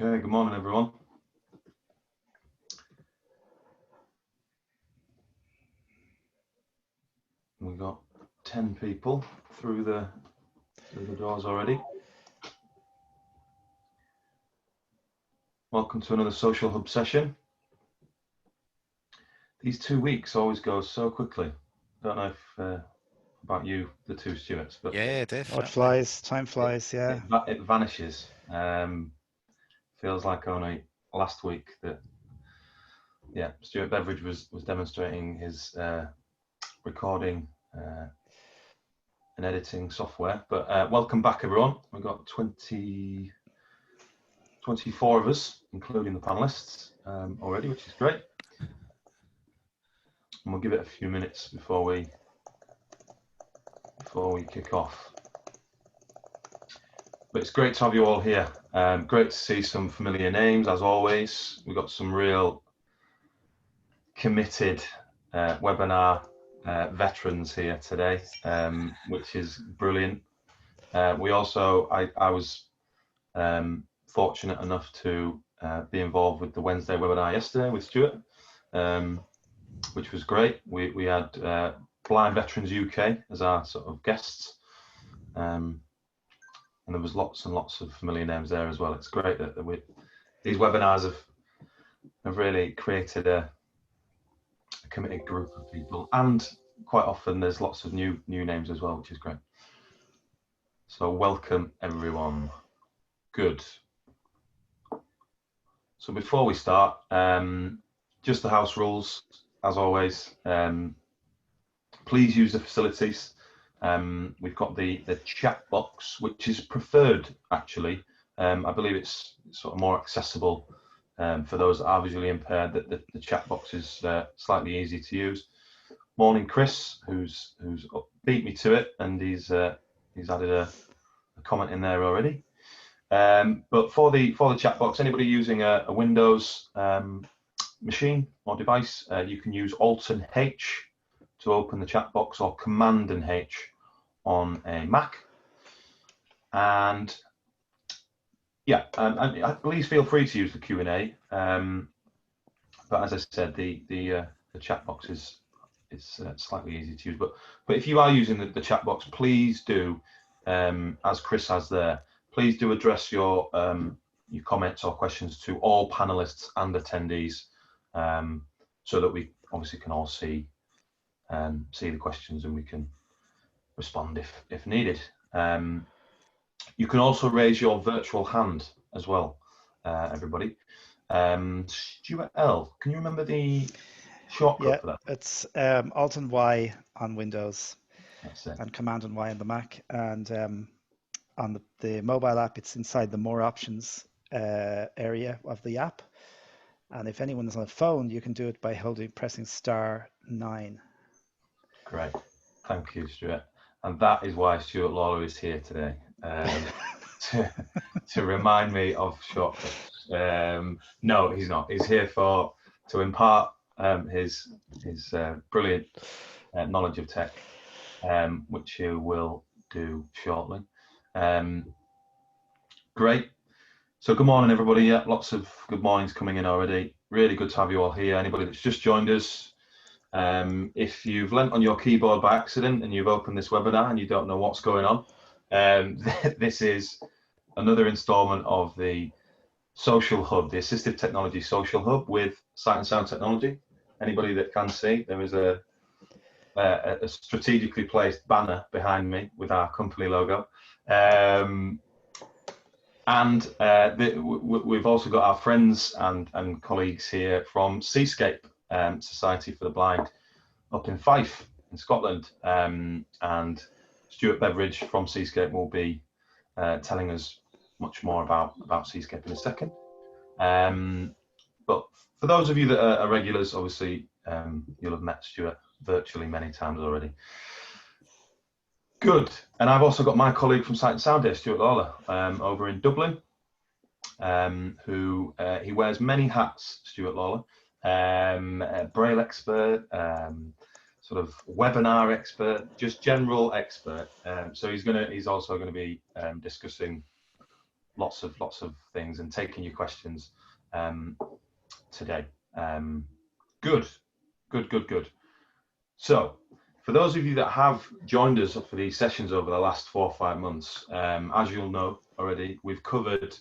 Okay, good morning, everyone. We've got 10 people through the doors already. Welcome to another Social Hub session. These 2 weeks always go so quickly. Don't know if about you, the two Stuarts, but yeah, definitely. Oh, it flies. Time flies. Yeah. It vanishes. Feels like only last week that Stuart Beveridge was demonstrating his recording and editing software. But welcome back, everyone. We've got 24 of us, including the panelists already, which is great. And we'll give it a few minutes before we kick off. But it's great to have you all here. Great to see some familiar names, as always. We've got some real committed webinar veterans here today, which is brilliant. We also, I was fortunate enough to be involved with the Wednesday webinar yesterday with Stuart, which was great. We had Blind Veterans UK as our sort of guests, and there was lots and lots of familiar names there as well. It's great that these webinars have really created a committed group of people, and quite often there's lots of new names as well, which is great. So welcome everyone. Good. So before we start, just the house rules, as always. Please use the facilities. We've got the chat box, which is preferred actually. I believe it's sort of more accessible for those that are visually impaired. That the chat box is slightly easy to use. Morning, Chris, who's beat me to it, and he's added a comment in there already. But for the chat box, anybody using a Windows machine or device, you can use Alt and H to open the chat box, or Command and H on a Mac. And yeah, please feel free to use the Q&A. But as I said, the chat box is slightly easy to use. But if you are using the chat box, please do, as Chris has there, please do address your comments or questions to all panelists and attendees, so that we obviously can all see the questions and we can respond if needed. You can also raise your virtual hand as well, everybody. Stuart L, can you remember the shortcut for that? It's Alt and Y on Windows. That's it. And Command and Y on the Mac, and on the mobile app, it's inside the More Options area of the app. And if anyone is on a phone, you can do it by pressing *9. Great, thank you, Stuart. And that is why Stuart Lawler is here today, to remind me of shortcuts. No, he's not. He's here to impart his brilliant knowledge of tech, which he will do shortly. Great. So good morning, everybody. Yeah, lots of good mornings coming in already. Really good to have you all here. Anybody that's just joined us, if you've lent on your keyboard by accident and you've opened this webinar and you don't know what's going on, this is another installment of the Social Hub, the Assistive Technology Social Hub with Sight and Sound Technology. Anybody that can see, there is a strategically placed banner behind me with our company logo. We've also got our friends and colleagues here from Seascape, Society for the Blind, up in Fife in Scotland, and Stuart Beveridge from Seascape will be telling us much more about Seascape in a second. But for those of you that are regulars, obviously you'll have met Stuart virtually many times already. Good. And I've also got my colleague from Sight and Sound here, Stuart Lawler, over in Dublin, who he wears many hats, Stuart Lawler. Braille expert, sort of webinar expert, just general expert. So he's also going to be discussing lots of things and taking your questions today. Good. So, for those of you that have joined us for these sessions over the last 4 or 5 months, as you'll know already, we've covered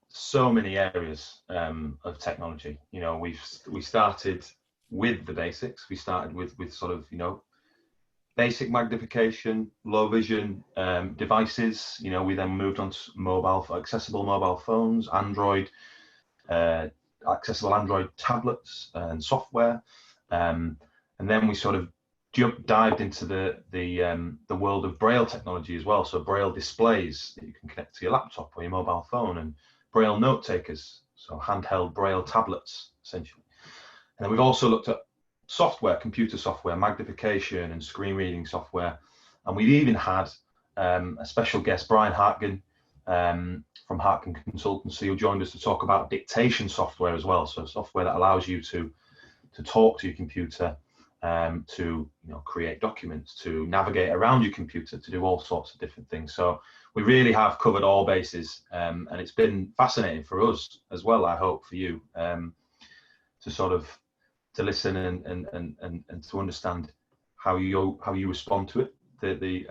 so many areas of technology. You know, we started with the basics. We started with sort of, you know, basic magnification, low vision devices. You know, we then moved on to accessible mobile phones, Android, accessible Android tablets and software, and then we sort of dived into the world of braille technology as well. So braille displays that you can connect to your laptop or your mobile phone, and braille note takers, so handheld braille tablets essentially. And then we've also looked at software, computer software, magnification and screen reading software. And we've even had a special guest, Brian Hartgen from Hartgen Consultancy, who joined us to talk about dictation software as well. So software that allows you to talk to your computer, to, you know, create documents, to navigate around your computer, to do all sorts of different things. So we really have covered all bases, and it's been fascinating for us as well, I hope for you, to sort of to listen and to understand how you respond to it, the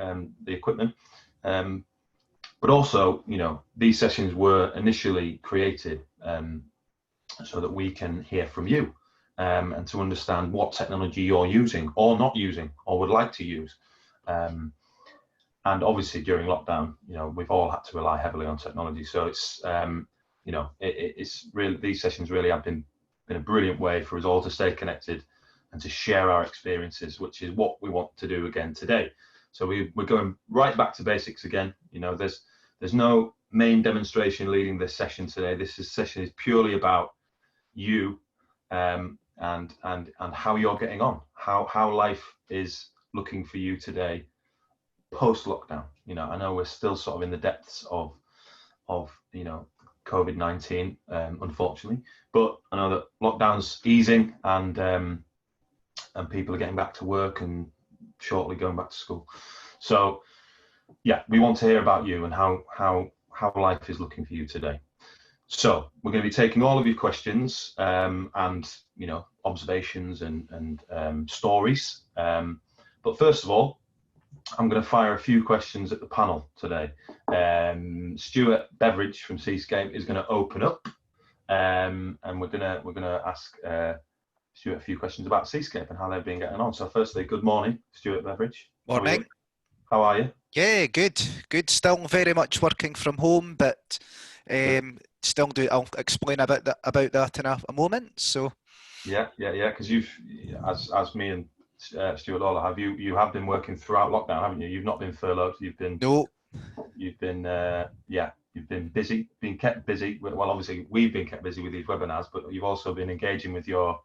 equipment. But also, you know, these sessions were initially created so that we can hear from you, and to understand what technology you're using or not using or would like to use. And obviously during lockdown, you know, we've all had to rely heavily on technology. So it's, you know, it's really, these sessions really have been a brilliant way for us all to stay connected and to share our experiences, which is what we want to do again today. So we're going right back to basics again. You know, there's no main demonstration leading this session today. This session is purely about you, and how you're getting on, how life is looking for you today post lockdown. You know, I know we're still sort of in the depths of you know, COVID-19, unfortunately, but I know that lockdown's easing and people are getting back to work and shortly going back to school. So yeah, we want to hear about you and how life is looking for you today. So we're going to be taking all of your questions and, you know, observations and stories. But first of all, I'm going to fire a few questions at the panel today. Stuart Beveridge from Seascape is going to open up, and we're going to ask Stuart a few questions about Seascape and how they've been getting on. So firstly, good morning, Stuart Beveridge. Morning. How are you? Yeah, good. Still very much working from home, but still do. I'll explain about that in a moment. So yeah. Because you've, as me and Stuart Lawler you have been working throughout lockdown, haven't you? You've not been furloughed. You've been busy, been kept busy. Well, obviously we've been kept busy with these webinars, but you've also been engaging with your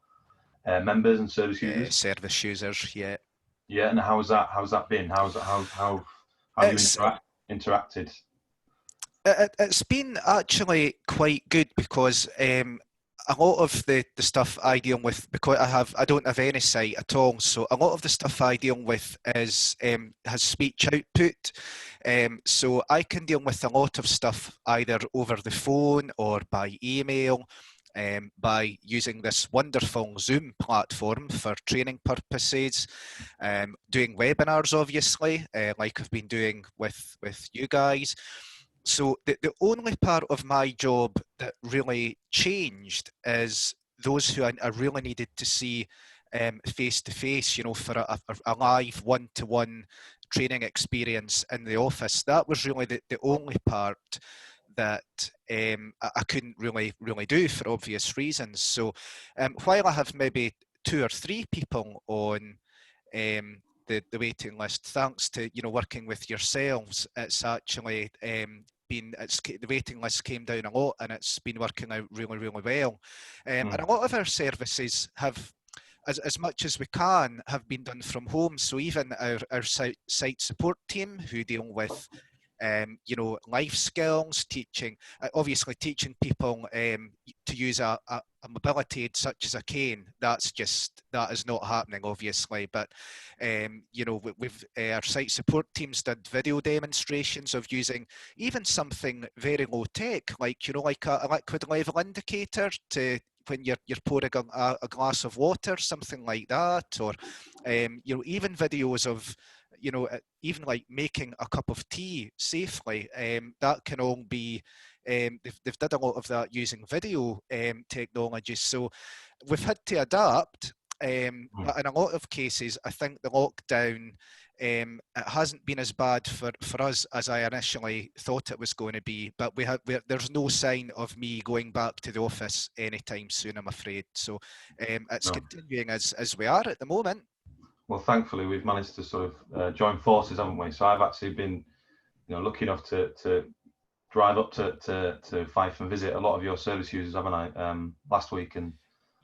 members and service users. Service users, yeah. Yeah, and how's that been? How have you interacted? It's been actually quite good because a lot of the stuff I deal with, because I don't have any sight at all, so a lot of the stuff I deal with is has speech output, so I can deal with a lot of stuff either over the phone or by email, by using this wonderful Zoom platform for training purposes, doing webinars obviously, like I've been doing with you guys. So the only part of my job that really changed is those who I really needed to see face to face, you know, for a live one-to-one training experience in the office. That was really the only part that I couldn't really do for obvious reasons. So while I have maybe 2 or 3 people on the waiting list, thanks to, you know, working with yourselves, it's actually the waiting list came down a lot, and it's been working out really well. And a lot of our services have, as much as we can, have been done from home. So even our site support team, who deal with life skills, teaching, obviously teaching people to use a mobility aid such as a cane. That is not happening, obviously. But we've our site support teams did video demonstrations of using even something very low tech, like like a liquid level indicator to when you're pouring a glass of water, something like that, or even videos of even like making a cup of tea safely. That can all be they've done a lot of that using video technology. So we've had to adapt. But in a lot of cases, I think the lockdown it hasn't been as bad for us as I initially thought it was going to be. But there's no sign of me going back to the office anytime soon, I'm afraid. So it's continuing as we are at the moment. Well, thankfully, we've managed to sort of join forces, haven't we? So I've actually been, lucky enough to drive up to Fife and visit a lot of your service users, haven't I? Last week and.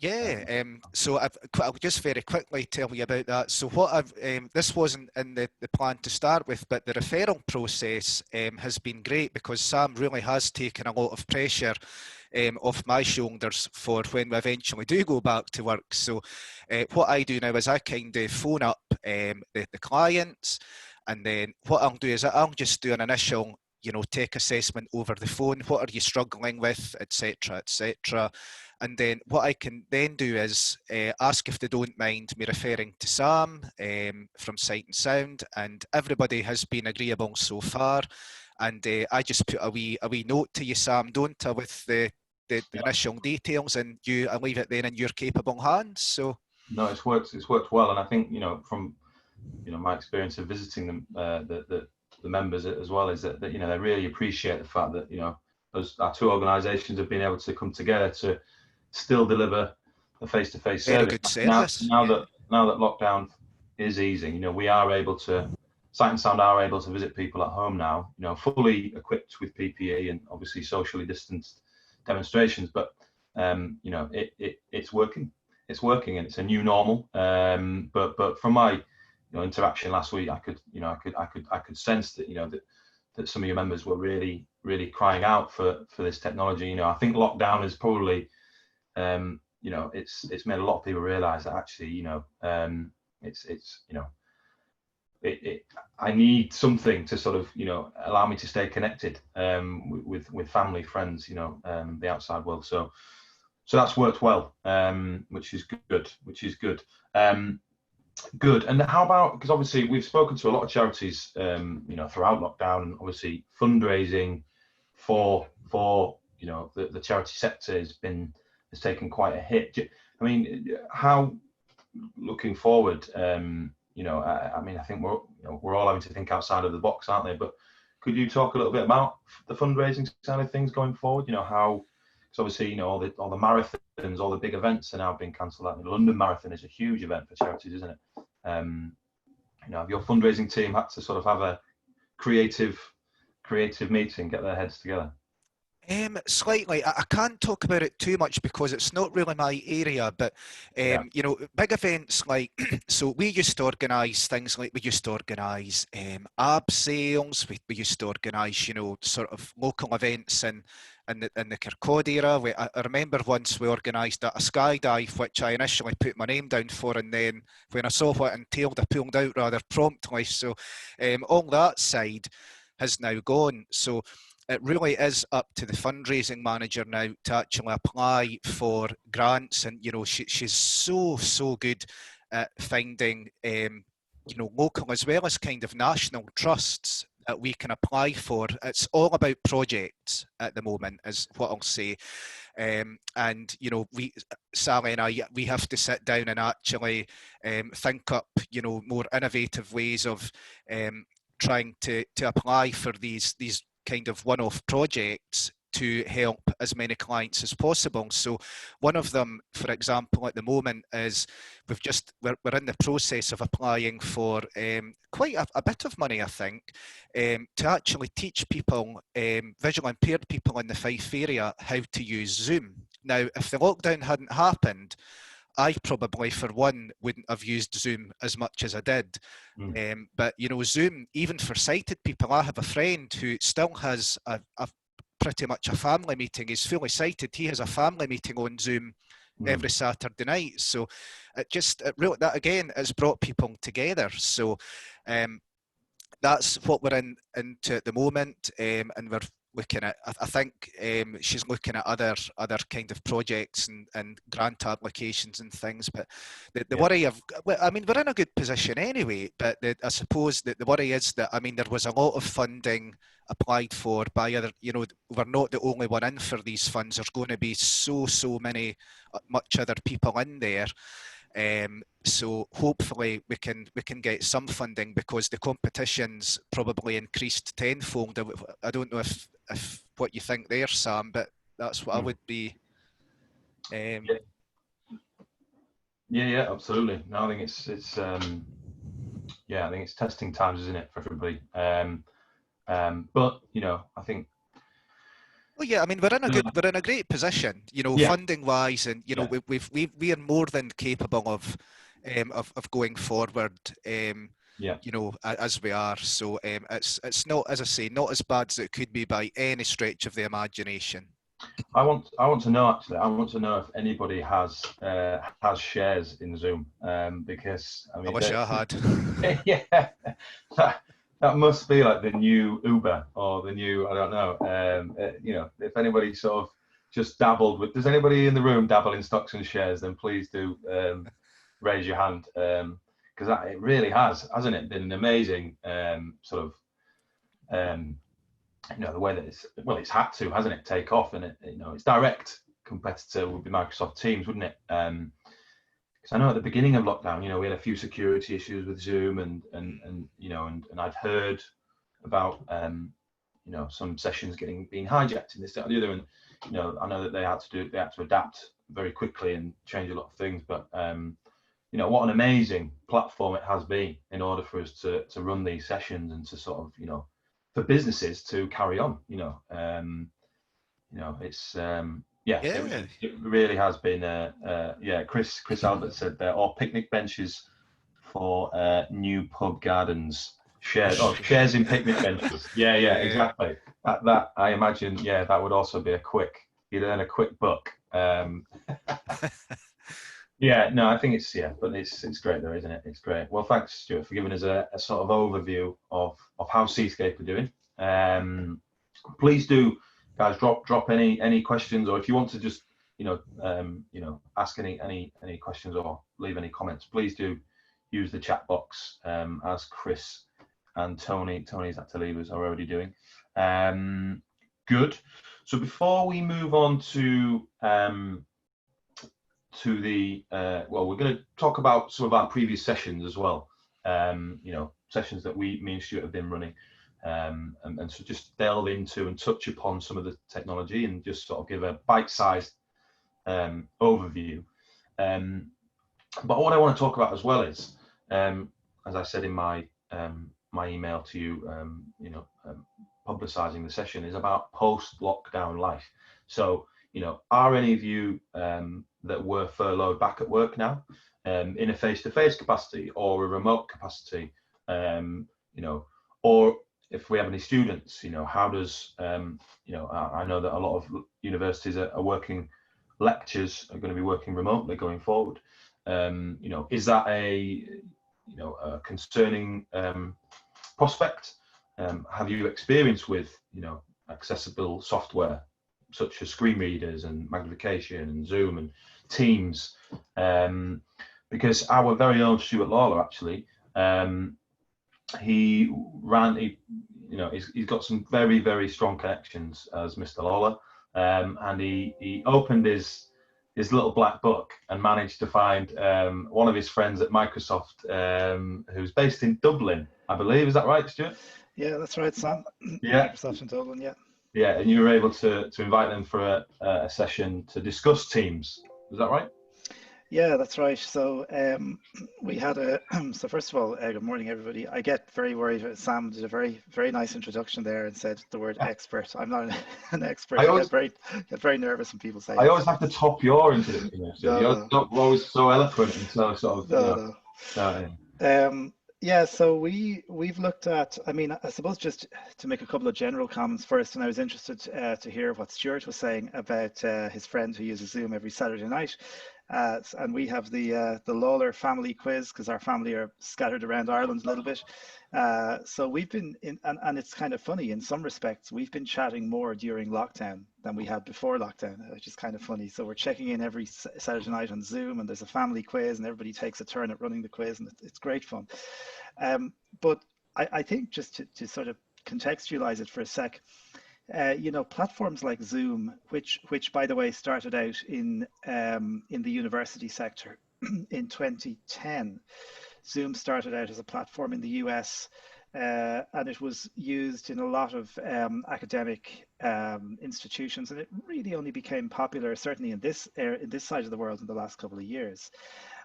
Yeah, so I'll just very quickly tell you about that. So what this wasn't in the plan to start with, but the referral process has been great because Sam really has taken a lot of pressure off my shoulders for when we eventually do go back to work. So what I do now is I kind of phone up the clients, and then what I'll do is I'll just do an initial tech assessment over the phone. What are you struggling with, etc., etc. And then what I can then do is ask if they don't mind me referring to Sam from Sight and Sound, and everybody has been agreeable so far. And I just put a wee note to you, Sam, don't I, with the initial details, and I leave it then in your capable hands. So no, it's worked well, and I think from my experience of visiting them, the members as well, is that they really appreciate the fact that our two organisations have been able to come together to still deliver a face-to-face service. Very good service. Now that lockdown is easing, we are able to, Sight and Sound are able to visit people at home now, fully equipped with PPE and obviously socially distanced demonstrations. But it's working. It's working, and it's a new normal. But from my interaction last week, I could sense that that some of your members were really crying out for this technology. I think lockdown is probably it's made a lot of people realise that actually I need something to sort of allow me to stay connected with family, friends, the outside world. So that's worked well, which is good. Good. And how about, because obviously we've spoken to a lot of charities, throughout lockdown, and obviously fundraising for the charity sector has taken quite a hit. I mean, how, looking forward, I think we're all having to think outside of the box, aren't they? But could you talk a little bit about the fundraising side of things going forward? How, because obviously all the marathons, all the big events are now being cancelled out. The London Marathon is a huge event for charities, isn't it? Have your fundraising team had to sort of have a creative meeting, get their heads together? Slightly. I can't talk about it too much because it's not really my area, but big events like, so we used to organise things like, we used to organise ab sales, we used to organise, sort of local events in the Kirkcaldy era. I remember once we organised a skydive, which I initially put my name down for, and then when I saw what it entailed, I pulled out rather promptly. So all that side has now gone. So it really is up to the fundraising manager now to actually apply for grants, and she's so good at finding local as well as kind of national trusts that we can apply for. It's all about projects at the moment, is what I'll say. Sally and I, we have to sit down and actually think up more innovative ways of trying to apply for these kind of one-off projects to help as many clients as possible. So one of them, for example, at the moment is we're in the process of applying for quite a bit of money, I think, to actually teach people, visually impaired people in the Fife area, how to use Zoom. Now, if the lockdown hadn't happened, I probably, for one, wouldn't have used Zoom as much as I did. But, you know, Zoom, even for sighted people, I have a friend who still has a pretty much a family meeting. He's fully sighted. He has a family meeting on Zoom every Saturday night. So it really, that again, has brought people together. So that's what we're into at the moment, and we're looking at, I think she's looking at other kind of projects and grant applications and things. But the worry I mean, we're in a good position anyway, but I suppose that the worry is that, I mean, there was a lot of funding applied for by other, you know, we're not the only one in for these funds. There's going to be so many, much other people in there. So hopefully we can get some funding, because the competition's probably increased tenfold. I don't know if what you think there, Sam, but that's what I would be. Yeah, absolutely. No, I think it's I think it's testing times, isn't it, for everybody? But you know, I think. Well, yeah, I mean, we're in a great position, you know, funding wise, and you know, we are more than capable of going forward, you know, as we are. So it's not, as I say, not as bad as it could be by any stretch of the imagination. I want to know, actually. I want to know if anybody has shares in Zoom, because I mean, I wish I had. Yeah, that must be like the new Uber, or the new, I don't know. You know, if anybody sort of just dabbled with, does anybody in the room dabble in stocks and shares? Then please do raise your hand, because it really has, hasn't it, been an amazing sort of. You know, the way that it's had to, hasn't it, take off, and you know, its direct competitor would be Microsoft Teams, wouldn't it? Because I know at the beginning of lockdown, you know, we had a few security issues with Zoom, and you know, and I'd heard about you know, some sessions being hijacked and this, that, and the other, and you know, I know that they had to adapt very quickly and change a lot of things, but you know, what an amazing platform it has been in order for us to run these sessions, and to sort of, you know, for businesses to carry on, you know. You know, it's it really has been Chris Albert said there, or picnic benches for new pub gardens, shares in picnic benches. Yeah, exactly. That I imagine, that would also be you'd earn a quick buck. Yeah, no, I think it's but it's great though, isn't it? It's great. Well, thanks, Stuart, for giving us a sort of overview of how Seascape are doing. Please do, guys, drop any questions, or if you want to just you know, ask any questions or leave any comments, please do use the chat box, as Chris and Tony's had to leave us, are already doing. Good. So before we move on to the we're going to talk about some of our previous sessions as well, you know, sessions that me and Stuart have been running, and so just delve into and touch upon some of the technology, and just sort of give a bite-sized overview. But what I want to talk about as well is, as I said in my my email to you, you know, publicizing the session, is about post-lockdown life. So, you know, are any of you that were furloughed back at work now, in a face-to-face capacity or a remote capacity, you know, or if we have any students, you know, how does, you know, I know that a lot of universities are working, lectures are going to be working remotely going forward. You know, is that a concerning prospect? Have you experience with, you know, accessible software such as screen readers and magnification and Zoom and Teams? Because our very own Stuart Lawler, actually, he's got some very, very strong connections as Mr. Lawler, and he opened his little black book and managed to find one of his friends at Microsoft, who's based in Dublin, I believe. Is that right, Stuart? Yeah, that's right, Sam. Yeah, Microsoft in Dublin. Yeah. Yeah, and you were able to invite them for a session to discuss Teams. Is that right? Yeah, that's right. So we had a so first of all, good morning, everybody. I get very worried. Sam did a very nice introduction there and said the word expert. I'm not an expert. I I always, get very nervous when people say I always have expert. to top your introduction. Actually, No, you're no, always so eloquent and so sort of, you know. no, Uh, no. Yeah, so we've looked at. I mean, I suppose just to make a couple of general comments first, and I was interested to hear what Stuart was saying about his friend who uses Zoom every Saturday night. And we have the Lawler family quiz because our family are scattered around Ireland a little bit. So we've been in, and it's kind of funny in some respects. We've been chatting more during lockdown than we had before lockdown, which is kind of funny. So we're checking in every Saturday night on Zoom, and there's a family quiz, and everybody takes a turn at running the quiz, and it's great fun. But I think just to sort of contextualize it for a sec, you know, platforms like Zoom, which by the way started out in the university sector in 2010. Zoom started out as a platform in the US, and it was used in a lot of academic institutions, and it really only became popular, certainly in this side of the world, in the last couple of years.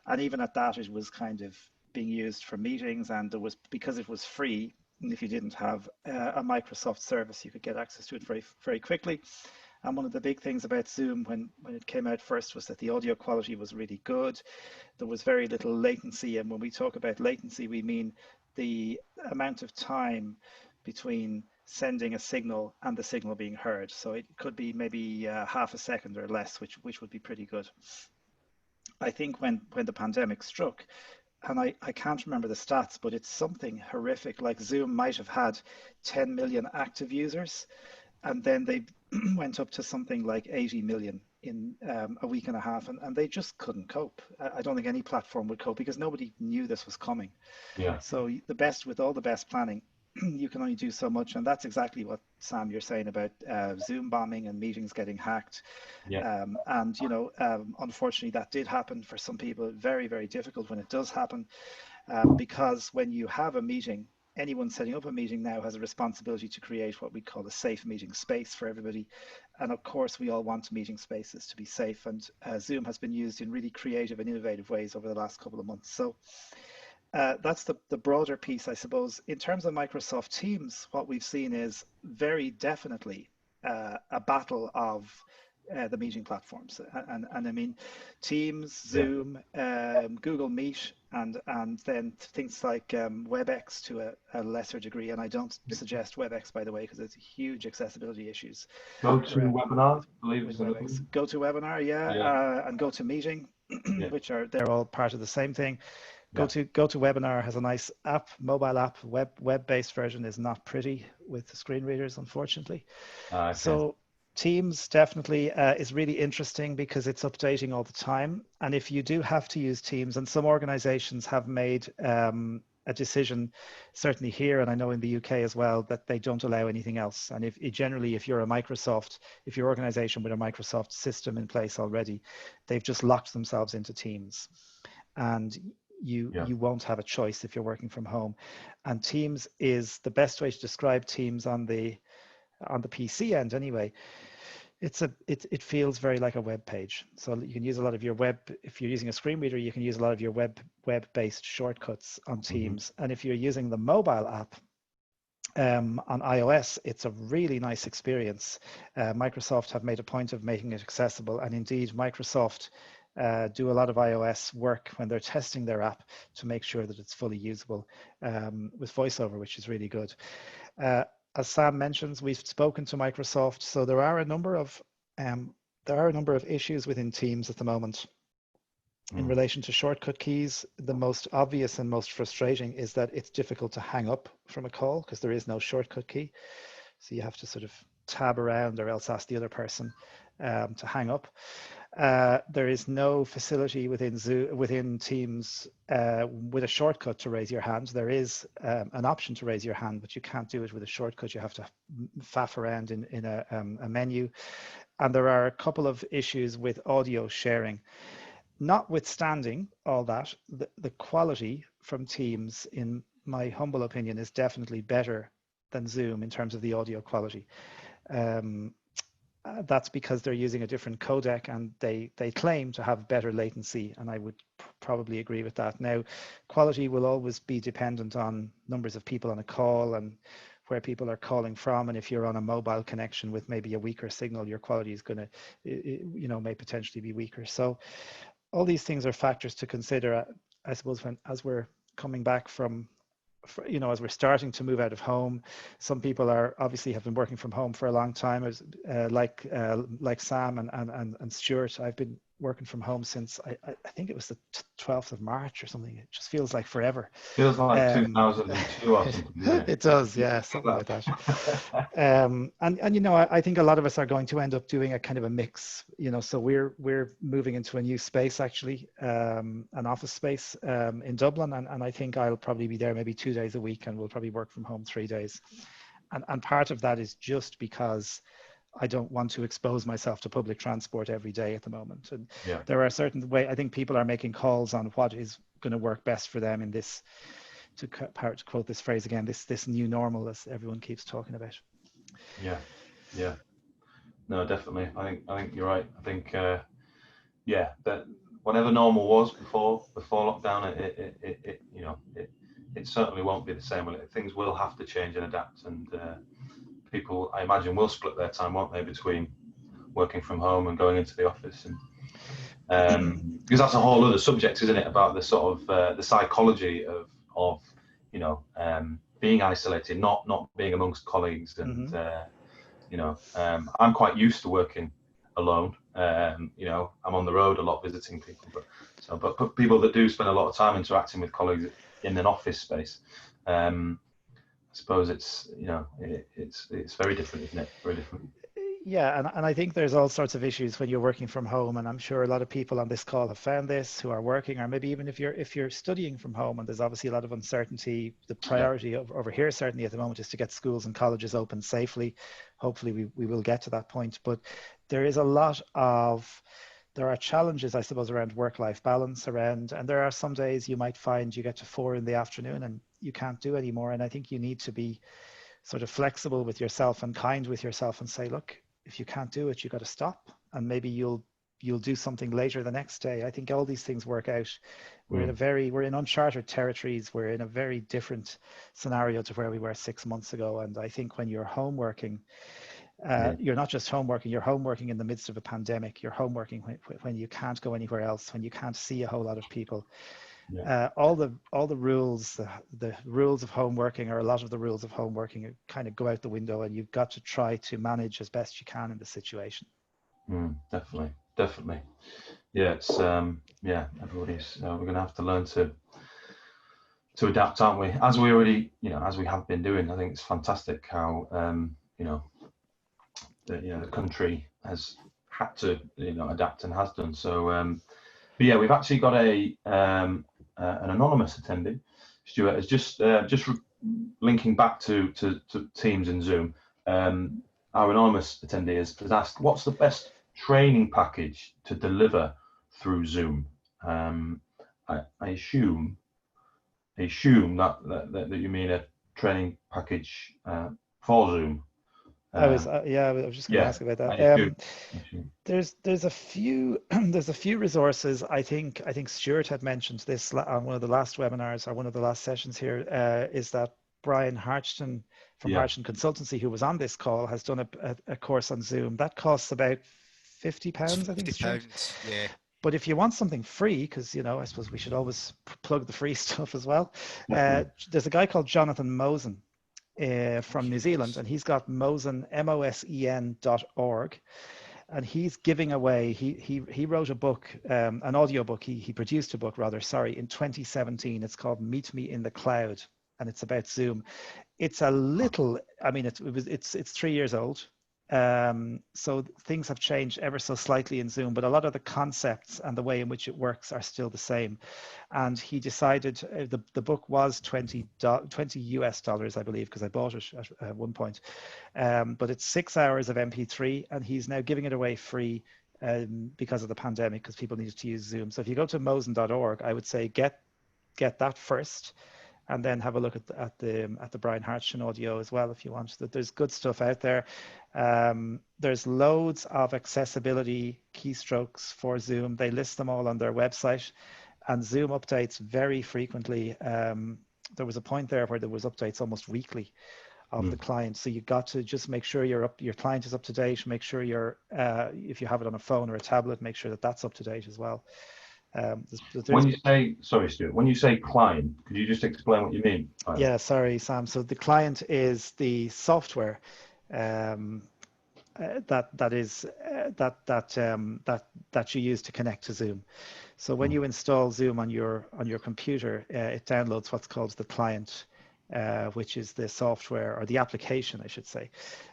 And even at that, it was kind of being used for meetings, and there was, because it was free, and if you didn't have a Microsoft service, you could get access to it very quickly. And one of the big things about Zoom when it came out first was that the audio quality was really good. There was very little latency, and when we talk about latency, we mean the amount of time between sending a signal and the signal being heard. So it could be maybe half a second or less, which would be pretty good. I think when the pandemic struck, and I can't remember the stats, but it's something horrific. Like Zoom might have had 10 million active users, and then they went up to something like 80 million in a week and a half, and they just couldn't cope. I don't think any platform would cope because nobody knew this was coming. yeah, So with all the best planning, you can only do so much, and that's exactly what Sam you're saying about Zoom bombing and meetings getting hacked. yeah, And you know, unfortunately, that did happen for some people. Very difficult when it does happen, because when you have a meeting, anyone setting up a meeting now has a responsibility to create what we call a safe meeting space for everybody. And of course, we all want meeting spaces to be safe. And Zoom has been used in really creative and innovative ways over the last couple of months. So that's the broader piece, I suppose. In terms of Microsoft Teams, what we've seen is very definitely a battle of the meeting platforms, and I mean Teams, yeah. Zoom, Google Meet, and then things like WebEx to a lesser degree. And I don't suggest WebEx, by the way, because it's huge accessibility issues Go to around webinar, I believe with is another WebEx. one. GoToWebinar, yeah, Yeah, and GoToMeeting, yeah, which they're all part of the same thing. yeah. GoToWebinar has a nice app, mobile app. Web-based version is not pretty with the screen readers, unfortunately. Okay. So Teams definitely is really interesting because it's updating all the time. And if you do have to use Teams, and some organizations have made a decision, certainly here, and I know in the UK as well, that they don't allow anything else. And if you're a Microsoft, if your organization with a Microsoft system in place already, they've just locked themselves into Teams. And you won't have a choice if you're working from home. And Teams is the best way to describe Teams on the PC end anyway. It feels very like a web page. So you can use a lot of your web, if you're using a screen reader, you can use a lot of your web-based shortcuts on Teams. And if you're using the mobile app on iOS, it's a really nice experience. Microsoft have made a point of making it accessible, and indeed Microsoft do a lot of iOS work when they're testing their app to make sure that it's fully usable with VoiceOver, which is really good. As Sam mentions, we've spoken to Microsoft, so there are a number of issues within Teams at the moment. In relation to shortcut keys, the most obvious and most frustrating is that it's difficult to hang up from a call because there is no shortcut key. So you have to sort of tab around or else ask the other person to hang up. There is no facility within Teams with a shortcut to raise your hand. There is an option to raise your hand, but you can't do it with a shortcut. You have to faff around in a menu. And there are a couple of issues with audio sharing. Notwithstanding all that, the quality from Teams, in my humble opinion, is definitely better than Zoom in terms of the audio quality. that's because they're using a different codec, and they claim to have better latency, and I would probably agree with that. Now, quality will always be dependent on numbers of people on a call and where people are calling from, and if you're on a mobile connection with maybe a weaker signal, your quality is going to, you know, may potentially be weaker. So all these things are factors to consider, I suppose, when as we're coming back from, you know, as we're starting to move out of home. Some people are obviously have been working from home for a long time, as like Sam and Stuart. I've been working from home since I think it was the 12th of March or something. It just feels like forever. Feels like 2002 or something, doesn't it? It does, yeah, something like that. And you know, I think a lot of us are going to end up doing a kind of a mix, you know. So we're moving into a new space, actually, an office space in Dublin, and I think I'll probably be there maybe 2 days a week, and we'll probably work from home 3 days. And part of that is just because I don't want to expose myself to public transport every day at the moment. And Yeah. there are certain way, I think people are making calls on what is going to work best for them in this, to quote this phrase again, this new normal, as everyone keeps talking about. Yeah. No, definitely. I think you're right. I think that whatever normal was before lockdown, it you know, it certainly won't be the same. Things will have to change and adapt, and people, I imagine, will split their time, won't they, between working from home and going into the office, and because that's a whole other subject, isn't it, about the sort of the psychology of you know, being isolated, not being amongst colleagues, and you know, I'm quite used to working alone. You know, I'm on the road a lot visiting people, but people that do spend a lot of time interacting with colleagues in an office space, I suppose it's, you know, it's very different, isn't it? Very different. Yeah, and I think there's all sorts of issues when you're working from home, and I'm sure a lot of people on this call have found this, who are working, or maybe even if you're studying from home, and there's obviously a lot of uncertainty. The priority over here certainly at the moment is to get schools and colleges open safely. Hopefully we will get to that point, but there are challenges, I suppose, around work-life balance, and there are some days you might find you get to 4 in the afternoon and you can't do anymore. And I think you need to be sort of flexible with yourself and kind with yourself and say, look, if you can't do it, you got to stop, and maybe you'll do something later the next day. I think all these things work out. We're in uncharted territories. We're in a very different scenario to where we were 6 months ago. And I think when you're home working, you're not just home working, you're home working in the midst of a pandemic. You're home working when you can't go anywhere else, when you can't see a whole lot of people. All the rules, the rules of home working, or a lot of the rules of home working, kind of go out the window, and you've got to try to manage as best you can in the situation. Definitely. Yeah, it's everybody's we're going to have to learn to adapt, aren't we? As we already, you know, as we have been doing. I think it's fantastic how you know, the country has had to, you know, adapt, and has done so. But yeah, we've actually got an anonymous attendee. Stuart is just linking back to Teams and Zoom. Our anonymous attendee has asked, what's the best training package to deliver through Zoom? I assume that you mean a training package for Zoom. I was just going to ask about that. There's a few resources. I think Stuart had mentioned this on one of the last webinars, or one of the last sessions here. Is that Brian Hartgen from Hartgen Consultancy, who was on this call, has done a course on Zoom that costs about £50. I think £50, yeah. But if you want something free, because, you know, I suppose we should always plug the free stuff as well. There's a guy called Jonathan Mosen from New Zealand, and he's got Mosen, MOSEN.org, and he's giving away, he wrote a book, an audio book, he produced a book rather, in 2017. It's called Meet Me in the Cloud, and it's about Zoom. It's a little, I mean, it's 3 years old. So things have changed ever so slightly in Zoom, but a lot of the concepts and the way in which it works are still the same. And he decided, the book was $20 US, I believe, because I bought it at one point. But it's 6 hours of MP3, and he's now giving it away free because of the pandemic, because people needed to use Zoom. So if you go to mosen.org, I would say get that first. and then have a look at the Brian Hartgen audio as well if you want. That there's good stuff out there. There's loads of accessibility keystrokes for Zoom. They list them all on their website, and Zoom updates very frequently. There was a point there where there was updates almost weekly of the client, so you got to just make sure your client is up to date. Make sure if you have it on a phone or a tablet, make sure that that's up to date as well. When you say, sorry, Stuart, when you say client, could you just explain what you mean? Yeah, sorry, Sam. So the client is the software that you use to connect to Zoom. So when you install Zoom on your computer, it downloads what's called the client, which is the software, or the application, I should say,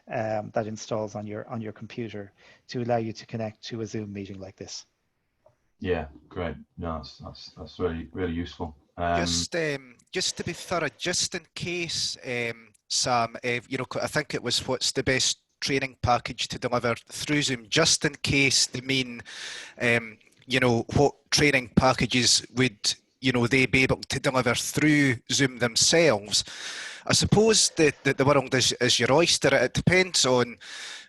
that installs on your computer to allow you to connect to a Zoom meeting like this. Yeah, great. No, that's really, really useful. Just to be thorough, just in case, Sam, you know, I think it was what's the best training package to deliver through Zoom, just in case they mean, you know, what training packages would, you know, they be able to deliver through Zoom themselves. I suppose the world is your oyster. It depends on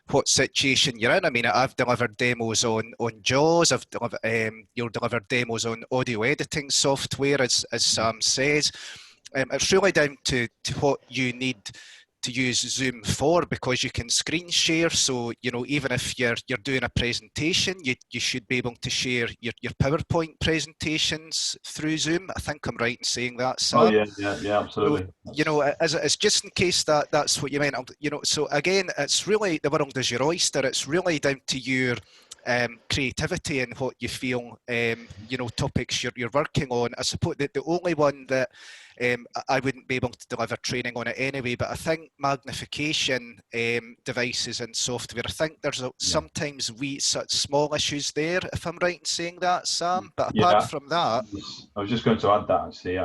what situation you're in. I mean, I've delivered demos on JAWS. I've delivered demos on audio editing software, as Sam says. It's really down to what you need to use Zoom for, because you can screen share. So, you know, even if you're doing a presentation, you should be able to share your PowerPoint presentations through Zoom. I think I'm right in saying that, Sam. Oh yeah, absolutely. So, you know, it's just in case that's what you meant. You know, so again, it's really, the world is your oyster. It's really down to your creativity and what you feel, you know, topics you're working on. I suppose that the only one that I wouldn't be able to deliver training on it anyway, but I think magnification devices and software, I think there's sometimes such small issues there, if I'm right in saying that, Sam. But apart from that, I was just going to add that actually.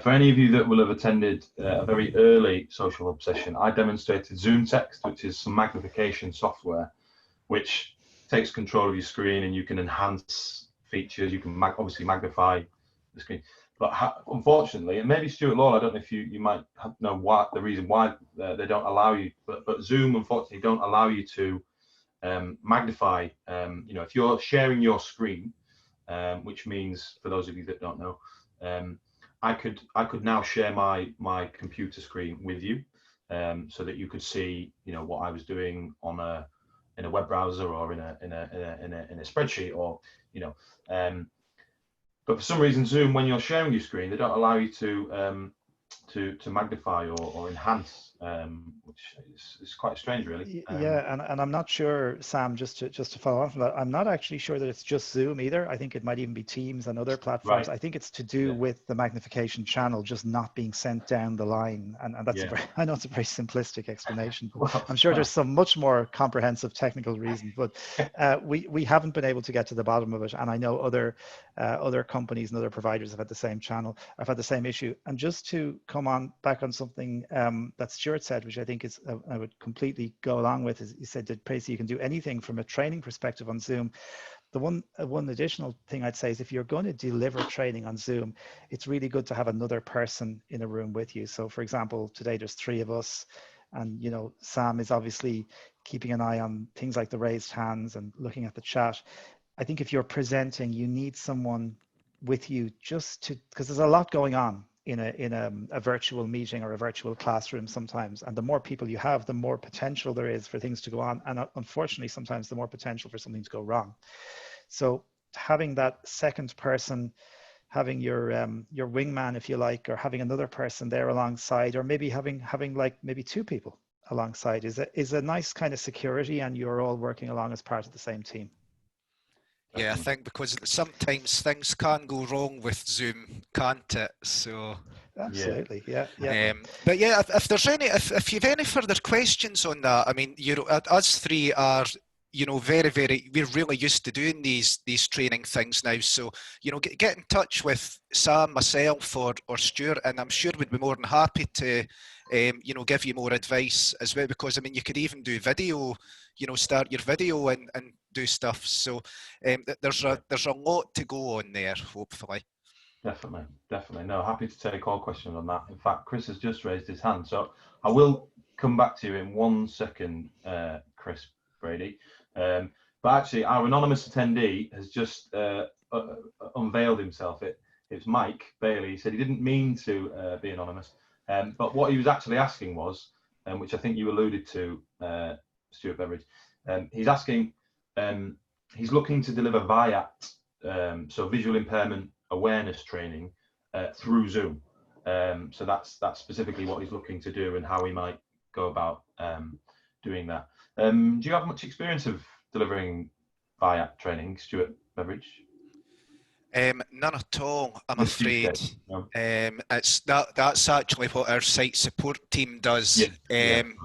For any of you that will have attended a very early Social Hub session, I demonstrated Zoom Text, which is some magnification software, which takes control of your screen, and you can enhance features. You can obviously magnify the screen. But unfortunately, and maybe Stuart Lawler, I don't know if you might know the reason why they don't allow you, but Zoom unfortunately don't allow you to magnify. You know, if you're sharing your screen, which means, for those of you that don't know, I could now share my computer screen with you, so that you could see, you know, what I was doing in a web browser or in a spreadsheet, or, you know, but for some reason Zoom, when you're sharing your screen, they don't allow you to magnify or enhance, which is quite strange, really. Yeah, and I'm not sure, Sam, just to follow on from that, I'm not actually sure that it's just Zoom either. I think it might even be Teams and other platforms. Right. I think it's to do with the magnification channel just not being sent down the line, and that's I know it's a very simplistic explanation, but I'm sure there's some much more comprehensive technical reason, but we haven't been able to get to the bottom of it, and I know other companies and other providers have had the same issue. And just to come back on something that Stuart said, which I think is I would completely go along with, is he said that basically you can do anything from a training perspective on Zoom. The one additional thing I'd say is, if you're going to deliver training on Zoom, it's really good to have another person in a room with you. So for example, today there's 3 of us, and, you know, Sam is obviously keeping an eye on things like the raised hands and looking at the chat. I think if you're presenting, you need someone with you, just to, because there's a lot going on in a virtual meeting or a virtual classroom sometimes, and the more people you have, the more potential there is for things to go on, and unfortunately sometimes the more potential for something to go wrong. So having that second person, having your wingman, if you like, or having another person there alongside, or maybe having like maybe 2 people alongside is a nice kind of security, and you're all working along as part of the same team. Yeah, I think because sometimes things can go wrong with Zoom, can't it? So absolutely, yeah. But yeah, if there's if you've any further questions on that, I mean, you know, us 3 are, you know, we're really used to doing these training things now. So, you know, get in touch with Sam, myself, or Stuart, and I'm sure we'd be more than happy to, you know, give you more advice as well. Because I mean, you could even do video, you know, start your video and do stuff. So there's a lot to go on there, hopefully. Definitely. No, happy to take all questions on that. In fact, Chris has just raised his hand, so I will come back to you in 1 second, Chris Brady. But actually, our anonymous attendee has just unveiled himself. It's Mike Bailey. He said he didn't mean to be anonymous, but what he was actually asking was, which I think you alluded to, Stuart Beveridge. He's asking, he's looking to deliver VIAT, so visual impairment awareness training through Zoom. So that's specifically what he's looking to do and how he might go about doing that. Do you have much experience of delivering VIAT training, Stuart Beveridge? None at all, I'm afraid. No. That's actually what our site support team does,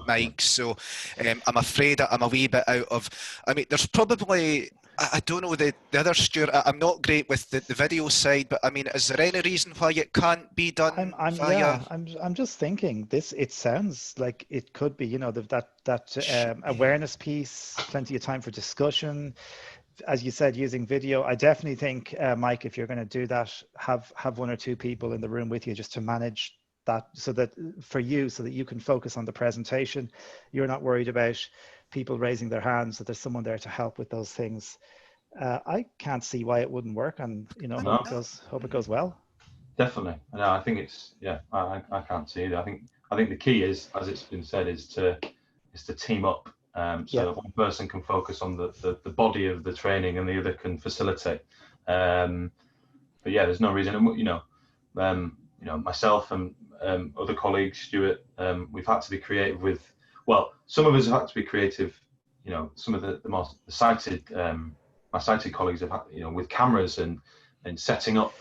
Mike. So I'm afraid I'm a wee bit out of. I mean, there's probably, I don't know, the other Stuart. I'm not great with the video side, but I mean, is there any reason why it can't be done? I'm just thinking this. It sounds like it could be. You know, that awareness piece, plenty of time for discussion. As you said, using video. I definitely think, Mike, if you're going to do that, have 1 or 2 people in the room with you just to manage that, so that for you, so that you can focus on the presentation. You're not worried about people raising their hands, that there's someone there to help with those things. I can't see why it wouldn't work, and hope it goes well. Definitely. No, I think it's I can't see it. I think the key is, as it's been said, is to team up. So that one person can focus on the body of the training and the other can facilitate. But yeah, there's no reason. Myself and other colleagues, Stuart, we've had to be creative with. Well, some of us have had to be creative. You know, some of the sighted, my sighted colleagues have had, with cameras and setting up,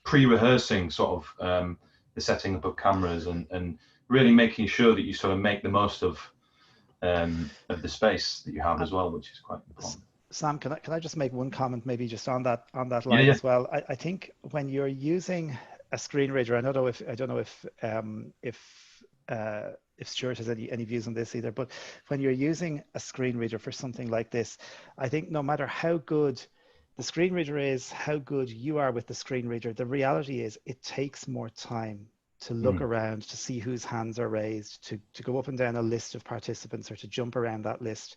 pre-rehearsing sort of the setting up of cameras and really making sure that you sort of make the most of the space that you have as well, which is quite important. Sam, can I just make one comment, maybe just on that line as well? I think when you're using a screen reader, I don't know if Stuart has any views on this either, but when you're using a screen reader for something like this, I think no matter how good the screen reader is, how good you are with the screen reader, the reality is it takes more time to look around, to see whose hands are raised, to go up and down a list of participants or to jump around that list.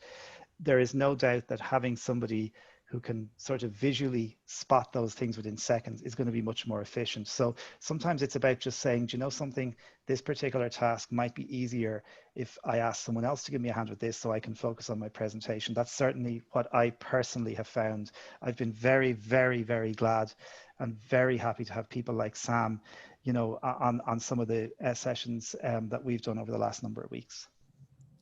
There is no doubt that having somebody who can sort of visually spot those things within seconds is going to be much more efficient. So sometimes it's about just saying, do you know something, this particular task might be easier if I ask someone else to give me a hand with this so I can focus on my presentation. That's certainly what I personally have found. I've been very, very, very glad and very happy to have people like Sam, on some of the sessions that we've done over the last number of weeks.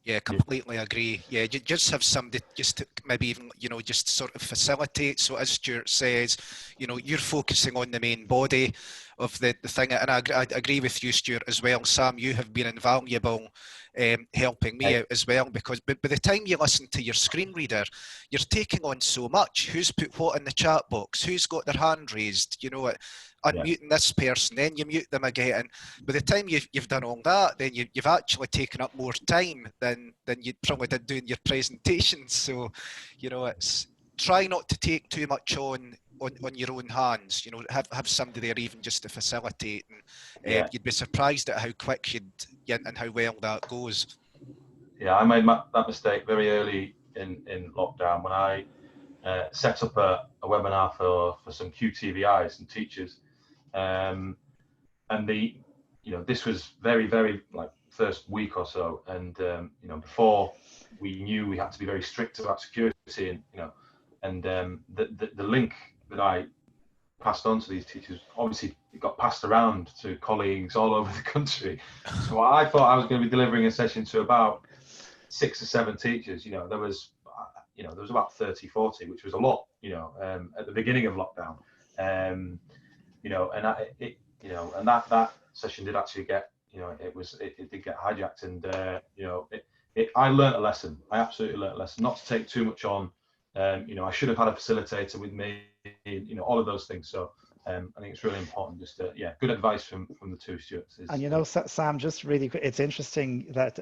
Yeah, completely agree. Yeah, you just have somebody just to maybe even, just sort of facilitate. So as Stuart says, you're focusing on the main body of the thing. And I agree with you, Stuart, as well. Sam, you have been invaluable helping me out as well, because by the time you listen to your screen reader, you're taking on so much. Who's put what in the chat box? Who's got their hand raised? Unmuting this person, then you mute them again. And by the time you've done all that, then you've actually taken up more time than you probably did doing your presentation. So, it's try not to take too much on your own hands. Have somebody there even just to facilitate, and you'd be surprised at how quick and how well that goes. Yeah, I made that mistake very early in lockdown when I set up a webinar for some QTVIs and teachers. And this was very, very first week or so, and before we knew we had to be very strict about security, and the link that I passed on to these teachers, obviously it got passed around to colleagues all over the country. So I thought I was going to be delivering a session to about 6 or 7 teachers. There was about 30, 40, which was a lot, at the beginning of lockdown. And that session did actually get, it did get hijacked, and I learnt a lesson. I absolutely learnt a lesson, not to take too much on. I should have had a facilitator with me, all of those things. So I think it's really important. Just good advice from the two Stuarts. And Sam, just really quick, it's interesting that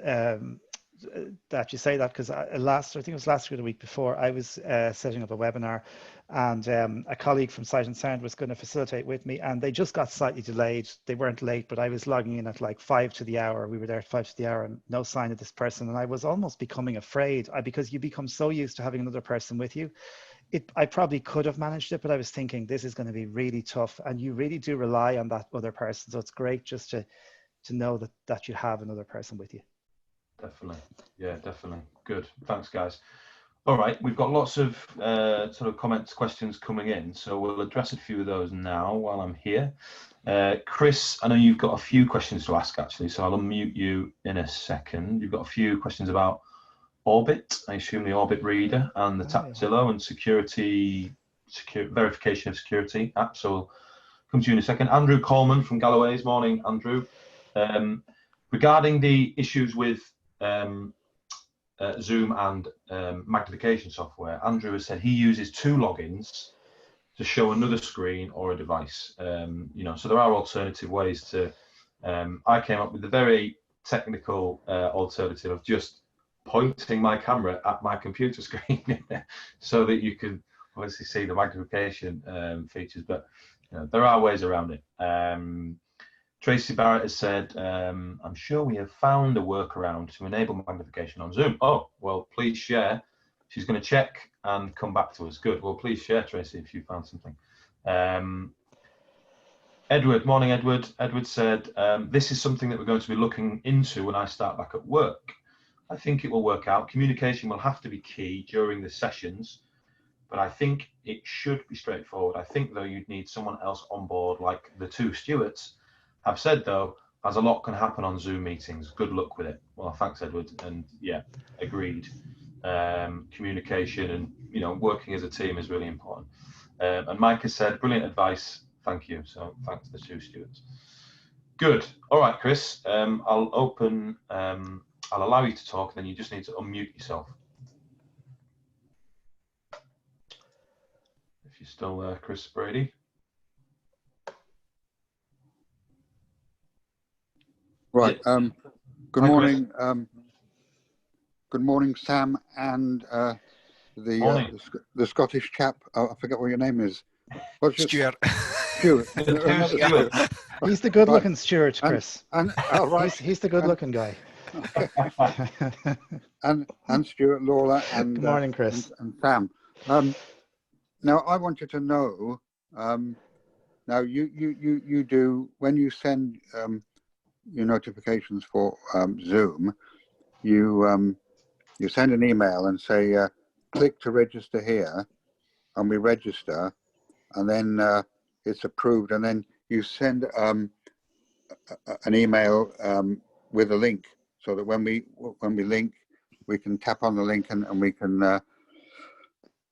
that you say that, because I think it was last week or the week before, I was setting up a webinar, and a colleague from Sight and Sound was going to facilitate with me, and they just got slightly delayed. They weren't late, but I was logging in at like 5 to the hour. We were there at 5 to the hour, and no sign of this person. And I was almost becoming afraid, because you become so used to having another person with you. I probably could have managed it, but I was thinking this is going to be really tough, and you really do rely on that other person. So it's great just to know that you have another person with you. Definitely. Yeah, definitely. Good. Thanks, guys. All right, we've got lots of sort of comments, questions coming in, so we'll address a few of those now while I'm here. Chris, I know you've got a few questions to ask, actually, so I'll unmute you in a second. You've got a few questions about Orbit, I assume the Orbit reader, and the Tapzillo and verification of security app. So we'll come to you in a second. Andrew Coleman from Galloway's. Morning, Andrew. Regarding the issues with Zoom and magnification software, Andrew has said he uses 2 logins to show another screen or a device. So there are alternative ways to. I came up with the very technical alternative of just pointing my camera at my computer screen so that you can obviously see the magnification features, but there are ways around it. Tracy Barrett has said, I'm sure we have found a workaround to enable magnification on Zoom. Oh, well, please share. She's going to check and come back to us. Good. Well, please share, Tracy, if you found something. Edward, morning, Edward. Edward said, this is something that we're going to be looking into when I start back at work. I think it will work out. Communication will have to be key during the sessions, but I think it should be straightforward. I think, though, you'd need someone else on board, like the 2 Stuarts have said, though, as a lot can happen on Zoom meetings. Good luck with it. Well, thanks, Edward. And yeah, agreed. Communication and working as a team is really important. And Mike has said, brilliant advice. Thank you. So thanks to the 2 Stuarts. Good. All right, Chris. I'll open. I'll allow you to talk. Then you just need to unmute yourself. If you're still there, Chris Brady. Right. Good Hi, morning. Good morning, Sam, and the Scottish chap. Oh, I forget what your name is. What's Stuart. Stuart. Stuart. He's the good-looking Stuart, Chris. And right. He's the good-looking guy. and Stuart Lawler and good morning, Chris. and Sam. Now I wanted to know. Now you do, when you send your notifications for Zoom, you send an email and say click to register here, and we register, and then it's approved, and then you send an email with a link, so that when we link, we can tap on the link and we can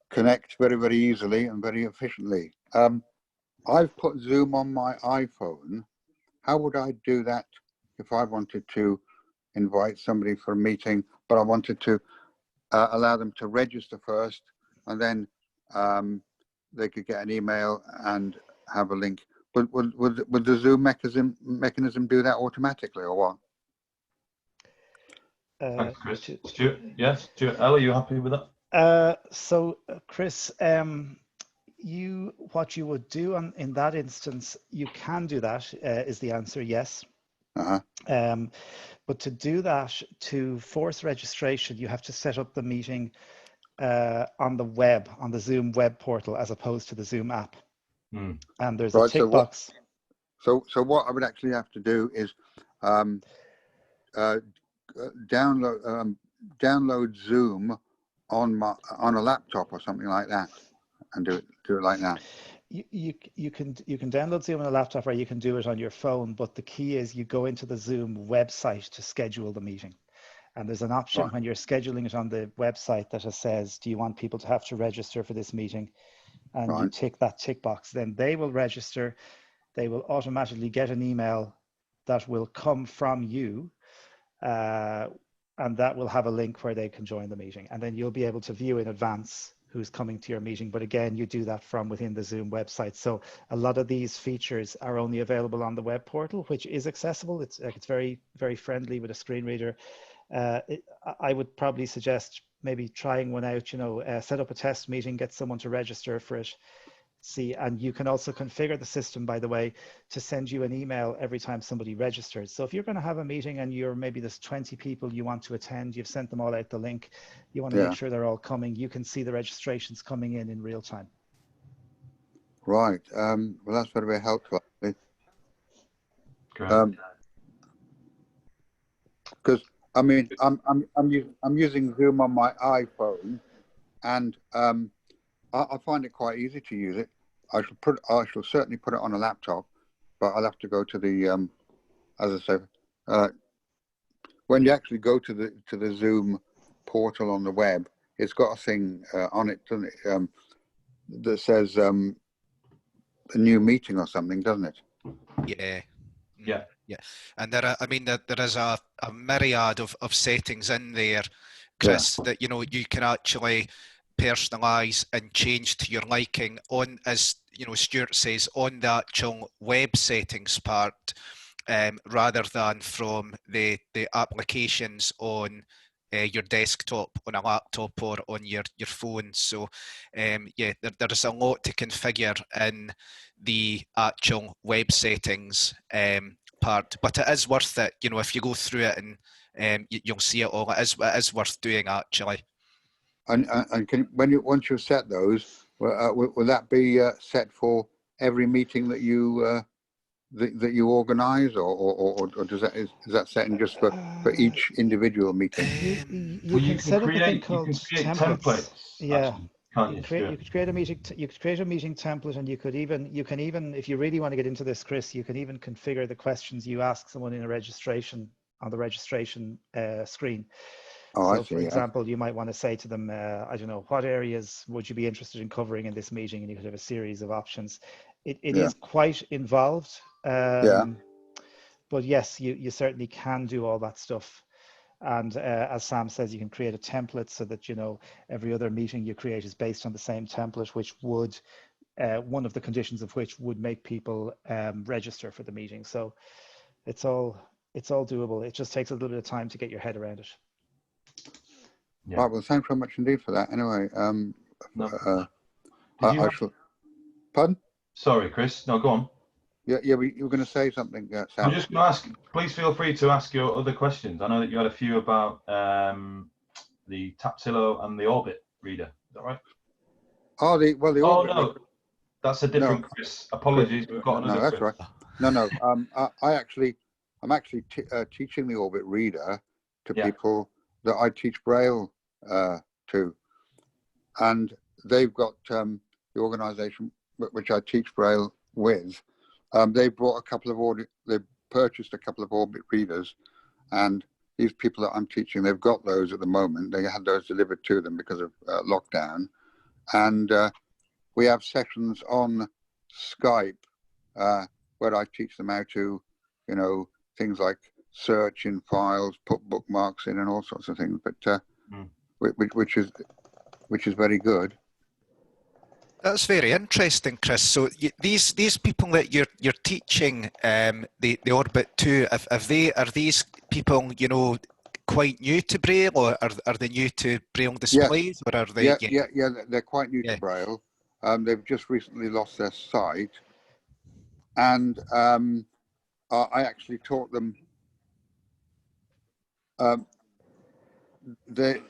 connect very, very easily and very efficiently. I've put Zoom on my iPhone. How would I do that if I wanted to invite somebody for a meeting, but I wanted to allow them to register first, and then they could get an email and have a link? Would the Zoom mechanism do that automatically, or what? Thanks, Chris. Stuart, yes. Stuart L, are you happy with that? So, Chris, what you would do in that instance, you can do that. Is the answer yes? But to do that, to force registration, you have to set up the meeting on the web, on the Zoom web portal, as opposed to the Zoom app. And there's a tick box. So what I would actually have to do is download Zoom on a laptop or something like that, and do it like that. You can download Zoom on a laptop, or you can do it on your phone. But the key is you go into the Zoom website to schedule the meeting, and there's an option when you're scheduling it on the website that says, "Do you want people to have to register for this meeting?" And you tick that tick box. Then they will register. They will automatically get an email that will come from you, and that will have a link where they can join the meeting, and then you'll be able to view in advance who's coming to your meeting. But again, you do that from within the Zoom website. So a lot of these features are only available on the web portal, which is accessible. It's very, very friendly with a screen reader. I would probably suggest maybe trying one out, set up a test meeting, get someone to register for it. See, and you can also configure the system, by the way, to send you an email every time somebody registers. So if you're going to have a meeting and maybe there's 20 people you want to attend, you've sent them all out the link, you want to make sure they're all coming, you can see the registrations coming in real time. Right. Well, that's very helpful, actually. Great. Because I mean, I'm using Zoom on my iPhone, and I find it quite easy to use it. I shall certainly put it on a laptop, but I'll have to go to the as I say, when you actually go to the Zoom portal on the web, it's got a thing on it, doesn't it, that says a new meeting or something, doesn't it? Yeah. And there is a myriad of settings in there, Chris, that you can actually personalize and change to your liking on, as Stuart says, on the actual web settings part, rather than from the applications on your desktop, on a laptop, or on your phone. So there's a lot to configure in the actual web settings part, but it is worth it. If you go through it, and you'll see it all. It is worth doing, actually. And once you've set those, will that be set for every meeting that you that you organise, or is that setting just for each individual meeting? You can set up a thing called templates. Yeah, actually, can't you? You could create a meeting. You could create a meeting template, and you can even, if you really want to get into this, Chris, you can even configure the questions you ask someone in a registration on the registration screen. Oh, so, I see, for example, you might want to say to them, I don't know, what areas would you be interested in covering in this meeting? And you could have a series of options. It is quite involved. But yes, you certainly can do all that stuff. And as Sam says, you can create a template so that, every other meeting you create is based on the same template, which would, one of the conditions of which would make people register for the meeting. So it's all doable. It just takes a little bit of time to get your head around it. Yeah. Right, well, thanks very much indeed for that. Anyway, Pardon? Sorry, Chris. No, go on. Yeah, you were going to say something, Sam. I'm just going to ask. Please feel free to ask your other questions. I know that you had a few about the Tapsilo and the Orbit reader. Is that right? Oh, the Orbit. Oh no, that's a different Chris. Apologies, we've got another. No, that's Chris. Right. No. I'm actually teaching the Orbit reader to people that I teach Braille to, and they've got the organisation which I teach Braille with. They brought they purchased a couple of Orbit readers, and these people that I'm teaching, they've got those at the moment. They had those delivered to them because of lockdown, and we have sessions on Skype where I teach them how to, things like search in files, put bookmarks in, and all sorts of things. But which is very good. That's very interesting, Chris. So these people that you're teaching the Orbit to, are these people quite new to Braille, or are they new to Braille displays, or are they? Yeah, they're quite new to Braille. They've just recently lost their sight, and I actually taught them. They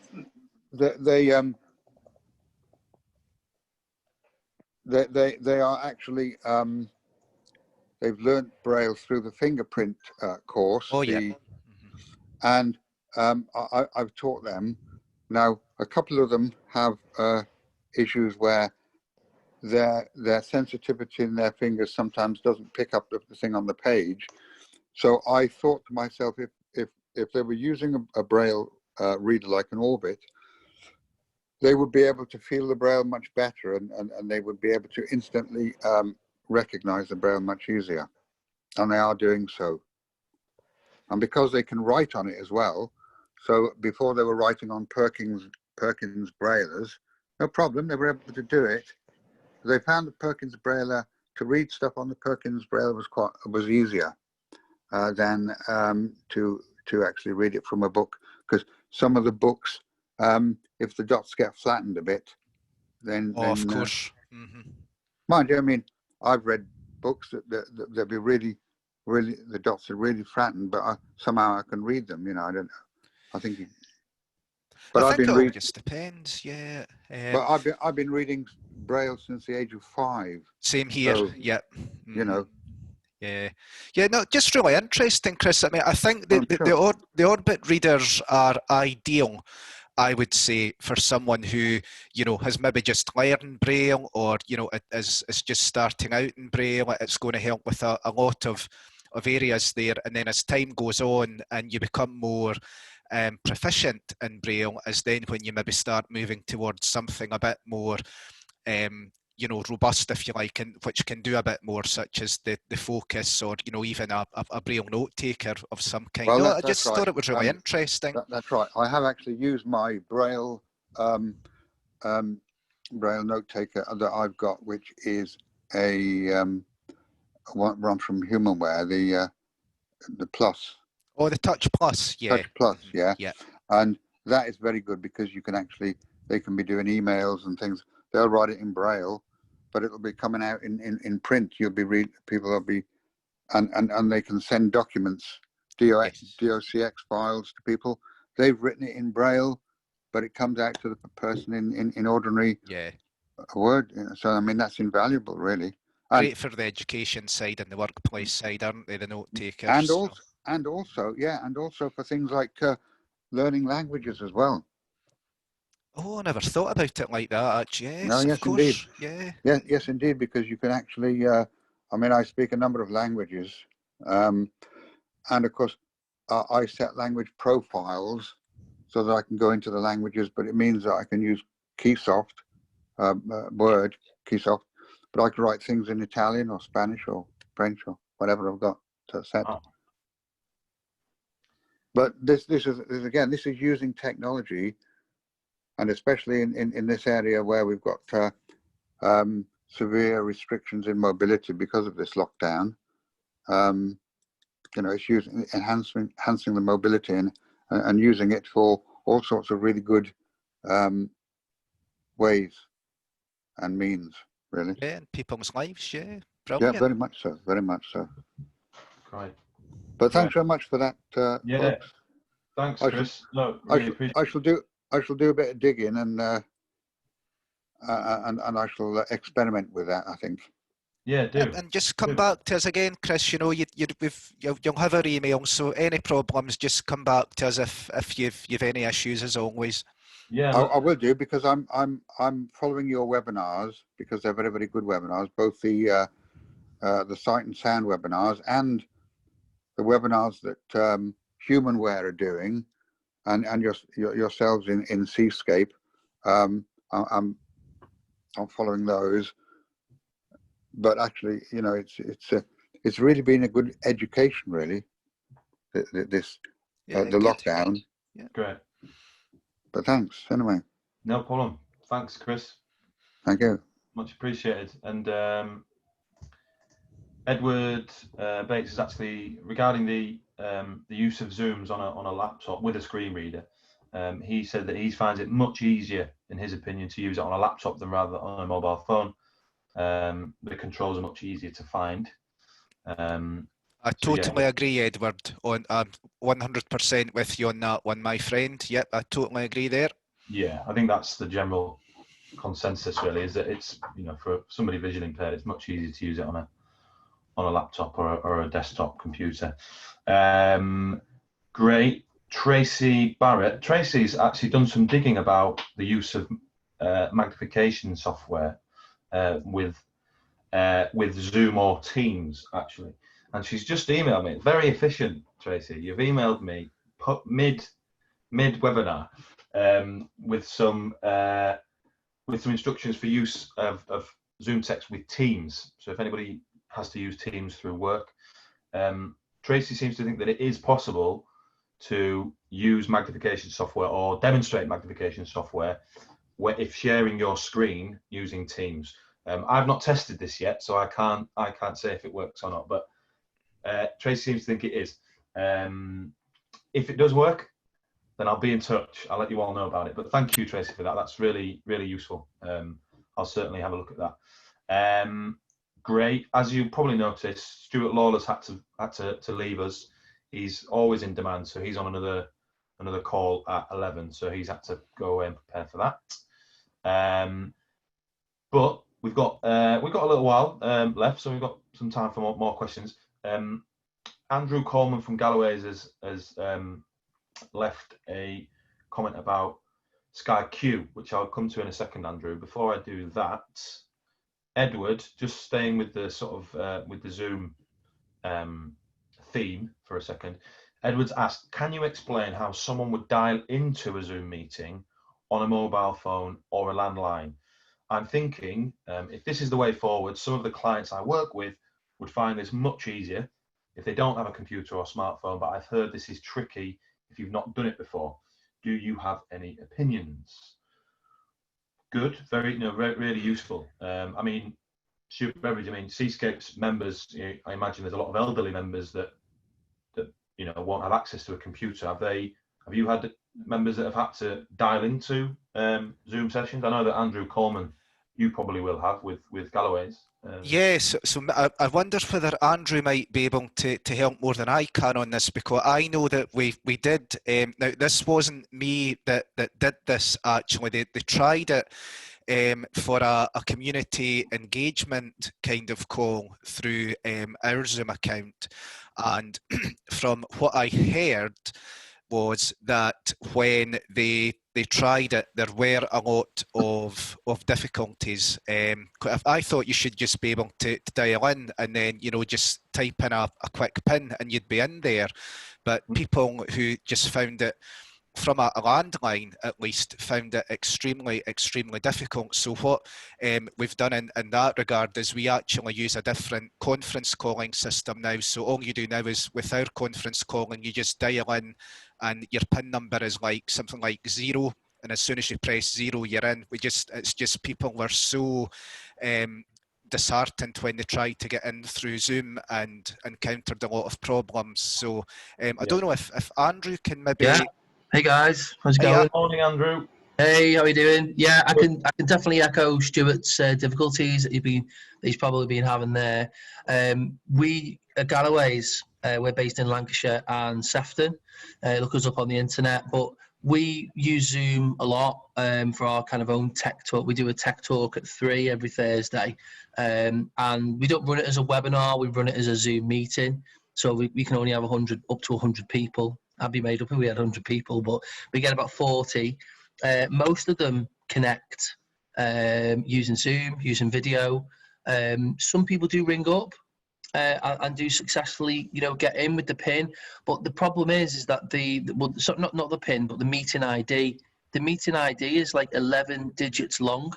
are actually they've learnt Braille through the fingerprint course. And I've taught them. Now, a couple of them have issues where their sensitivity in their fingers sometimes doesn't pick up the thing on the page. So I thought to myself, if they were using a Braille reader like an Orbit, they would be able to feel the Braille much better, and they would be able to instantly recognize the Braille much easier. And they are doing so. And because they can write on it as well, so before they were writing on Perkins Braillers, no problem, they were able to do it. They found the Perkins Braille, to read stuff on the Perkins Braille was easier than to actually read it from a book. because some of the books, if the dots get flattened a bit, then of course. Mind you, I mean, I've read books that be really, the dots are really flattened, but somehow I can read them. You know, I don't know. I think. But I I've think been it all reading. just depends. Yeah. But I've been reading Braille since the age of 5. Same here. So, Yep. you know. Yeah, no, just really interesting, Chris. I mean, I think I'm sure. the Orbit readers are ideal, I would say, for someone who, you know, has maybe just learned Braille, or, you know, is just starting out in Braille. It's going to help with a lot of areas there. And then as time goes on and you become more proficient in Braille, is then when you maybe start moving towards something a bit more you know, robust, if you like, and which can do a bit more, such as the focus, or, you know, even a Braille note taker of some kind. Well, No, I that's just right. thought it was really interesting. That's right. I have actually used my Braille Braille note taker that I've got, which is a one from Humanware, the Plus. Oh, the Touch Plus, yeah. Touch Plus, yeah. Yeah. And that is very good because you can actually, they can be doing emails and things. They'll write it in Braille, but it'll be coming out in print. You'll be people will be, and they can send documents, DOCX files to people. They've written it in Braille, but it comes out to the person in ordinary word. So I mean, that's invaluable, really. Great for the education side and the workplace side, aren't they? The note takers. And also for things like learning languages as well. Oh, I never thought about it like that, actually. Yes, no, yes, of course. Indeed. Yeah. Yes, indeed, because you can actually, I mean, I speak a number of languages. And of course, I set language profiles so that I can go into the languages, but it means that I can use Keysoft, Word, Keysoft, but I can write things in Italian or Spanish or French or whatever I've got set. Oh. But this is using technology, and especially in this area where we've got severe restrictions in mobility because of this lockdown. You know, it's enhancing the mobility and using it for all sorts of really good ways and means, really. Yeah, in people's lives, yeah. Brilliant. Yeah, very much so, very much so. Great. But thanks very much for that, folks. Thanks, Chris. I shall do a bit of digging and I shall experiment with that, I think. Yeah, do. And just come back to us again, Chris. You know, you'll have our email, so any problems, just come back to us if you've any issues, as always. Yeah, I will do, because I'm following your webinars, because they're very, very good webinars, both the sight and sound webinars and the webinars that Humanware are doing, and yourselves in Seascape. I'm following those, but actually, you know, it's really been a good education, really. The lockdown. Yeah. Great. But thanks anyway. No problem. Thanks, Chris. Thank you. Much appreciated. And Edward Bates is actually, regarding the use of Zooms on a laptop with a screen reader. He said that he finds it much easier, in his opinion, to use it on a laptop than rather on a mobile phone. The controls are much easier to find. I totally agree, Edward. I'm 100% with you on that one, my friend. Yep, I totally agree there. Yeah, I think that's the general consensus, really, is that it's, you know, for somebody visually impaired, it's much easier to use it on a laptop or a desktop computer. Great. Tracy Barrett. Tracy's actually done some digging about the use of magnification software with Zoom or Teams, actually. And she's just emailed me. Very efficient, Tracy. You've emailed me mid webinar with some instructions for use of Zoom text with Teams. So if anybody has to use Teams through work, Tracy seems to think that it is possible to use magnification software or demonstrate magnification software if sharing your screen using Teams. I've not tested this yet, so I can't say if it works or not, but Tracy seems to think it is. If it does work, then I'll be in touch. I'll let you all know about it. But thank you, Tracy, for that. That's really, really useful. I'll certainly have a look at that. Great. As you probably noticed, Stuart Lawler's had to leave us. He's always in demand, so he's on another call at 11. So he's had to go away and prepare for that. But we've got a little while left, so we've got some time for more questions. Andrew Coleman from Galloway's has left a comment about Sky Q, which I'll come to in a second, Andrew. Before I do that, Edward, just staying with the sort of with the Zoom theme for a second. Edward's asked, can you explain how someone would dial into a Zoom meeting on a mobile phone or a landline? I'm thinking if this is the way forward, some of the clients I work with would find this much easier if they don't have a computer or smartphone, but I've heard this is tricky if you've not done it before. Do you have any opinions? Good, very, really useful. I mean, Stuart Beveridge, I mean, Seascape's members, I imagine there's a lot of elderly members that won't have access to a computer. Have you had members that have had to dial into Zoom sessions? I know that Andrew Coleman, you probably will have with Galloway's. Yes, so I wonder whether Andrew might be able to help more than I can on this, because I know that we did. Now, this wasn't me that did this actually. They tried it for a community engagement kind of call through our Zoom account, and from what I heard was that when they tried it, there were a lot of difficulties. I thought you should just be able to dial in and then, just type in a quick pin and you'd be in there. But people who just found it, from a landline at least, found it extremely, extremely difficult. So what we've done in that regard is we actually use a different conference calling system now. So all you do now is, with our conference calling, you just dial in and your PIN number is like something like 0. And as soon as you press 0, you're in. It's just people were so disheartened when they tried to get in through Zoom and encountered a lot of problems. So I don't know if Andrew can maybe... Yeah. Hey guys, how's it going? Good morning, Andrew. Hey, how are you doing? Yeah, I can definitely echo Stuart's difficulties that he's probably been having there. We at Galloway's, we're based in Lancashire and Sefton. Look us up on the internet, but we use Zoom a lot for our kind of own tech talk. We do a tech talk at 3 every Thursday, and we don't run it as a webinar. We run it as a Zoom meeting, so we can only have up to 100 people. I'd be made up if we had 100 people, but we get about 40. Most of them connect using Zoom, using video. Some people do ring up and do successfully, get in with the PIN. But the problem is that not the PIN, but the meeting ID. The meeting ID is like 11 digits long.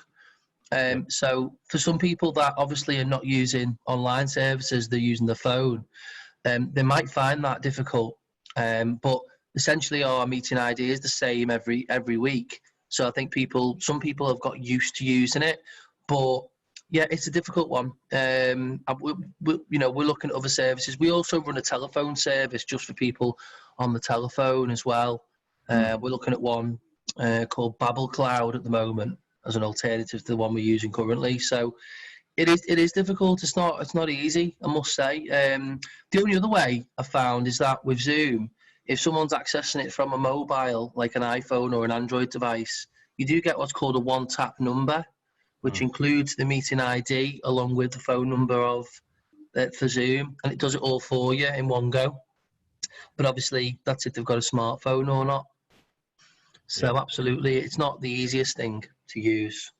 So for some people that obviously are not using online services, they're using the phone. They might find that difficult. But essentially our meeting ID is the same every week. So I think some people have got used to using it, but yeah, it's a difficult one. We're looking at other services. We also run a telephone service just for people on the telephone as well. We're looking at one called Babel Cloud at the moment as an alternative to the one we're using currently. So it is difficult. It's not easy, I must say. The only other way I found is that with Zoom, if someone's accessing it from a mobile, like an iPhone or an Android device, you do get what's called a one-tap number, which includes the meeting ID along with the phone number for Zoom, and it does it all for you in one go. But obviously, that's if they've got a smartphone or not. So absolutely, it's not the easiest thing to use.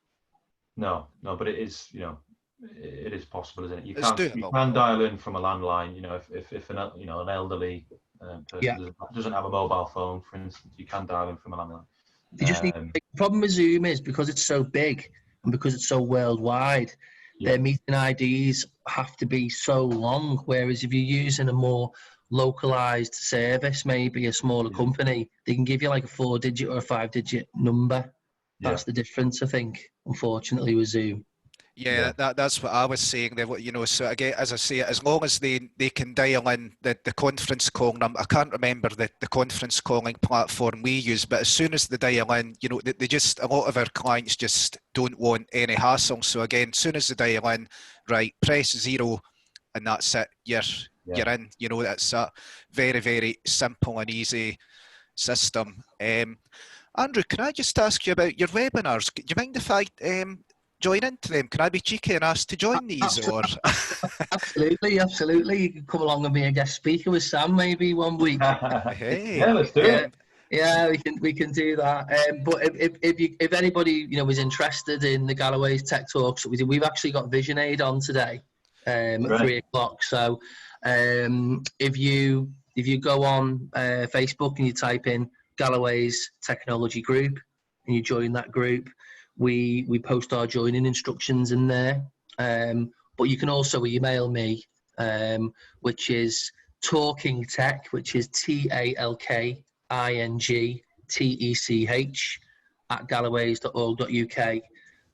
No, but it is, it is possible, isn't it? You can dial in from a landline. If an elderly person doesn't have a mobile phone, for instance, you can dial in from a landline. The problem with Zoom is because it's so big and because it's so worldwide, their meeting IDs have to be so long. Whereas if you're using a more localized service, maybe a smaller company, they can give you like a 4-digit or a 5-digit number. That's the difference, I think, unfortunately, with Zoom. Yeah, that's what I was saying. So again, as I say, as long as they can dial in the conference calling number. I can't remember the conference calling platform we use, but as soon as they dial in, they just, a lot of our clients just don't want any hassle. So again, as soon as they dial in, right, press 0, and that's it. You're in. That's a very, very simple and easy system. Andrew, can I just ask you about your webinars? Do you mind if I join into them? Can I be cheeky and ask to join these? Or Absolutely. You can come along and be a guest speaker with Sam maybe one week. Hey, yeah, let's do it. Yeah, we can do that. But if anybody is interested in the Galloway's Tech Talks that we do, we've actually got Vision Aid on today at 3:00. So if you go on Facebook and you type in Galloway's Technology Group and you join that group, we post our joining instructions in there. But you can also email me, which is talkingtech, which is TALKINGTECH @galloways.org.uk,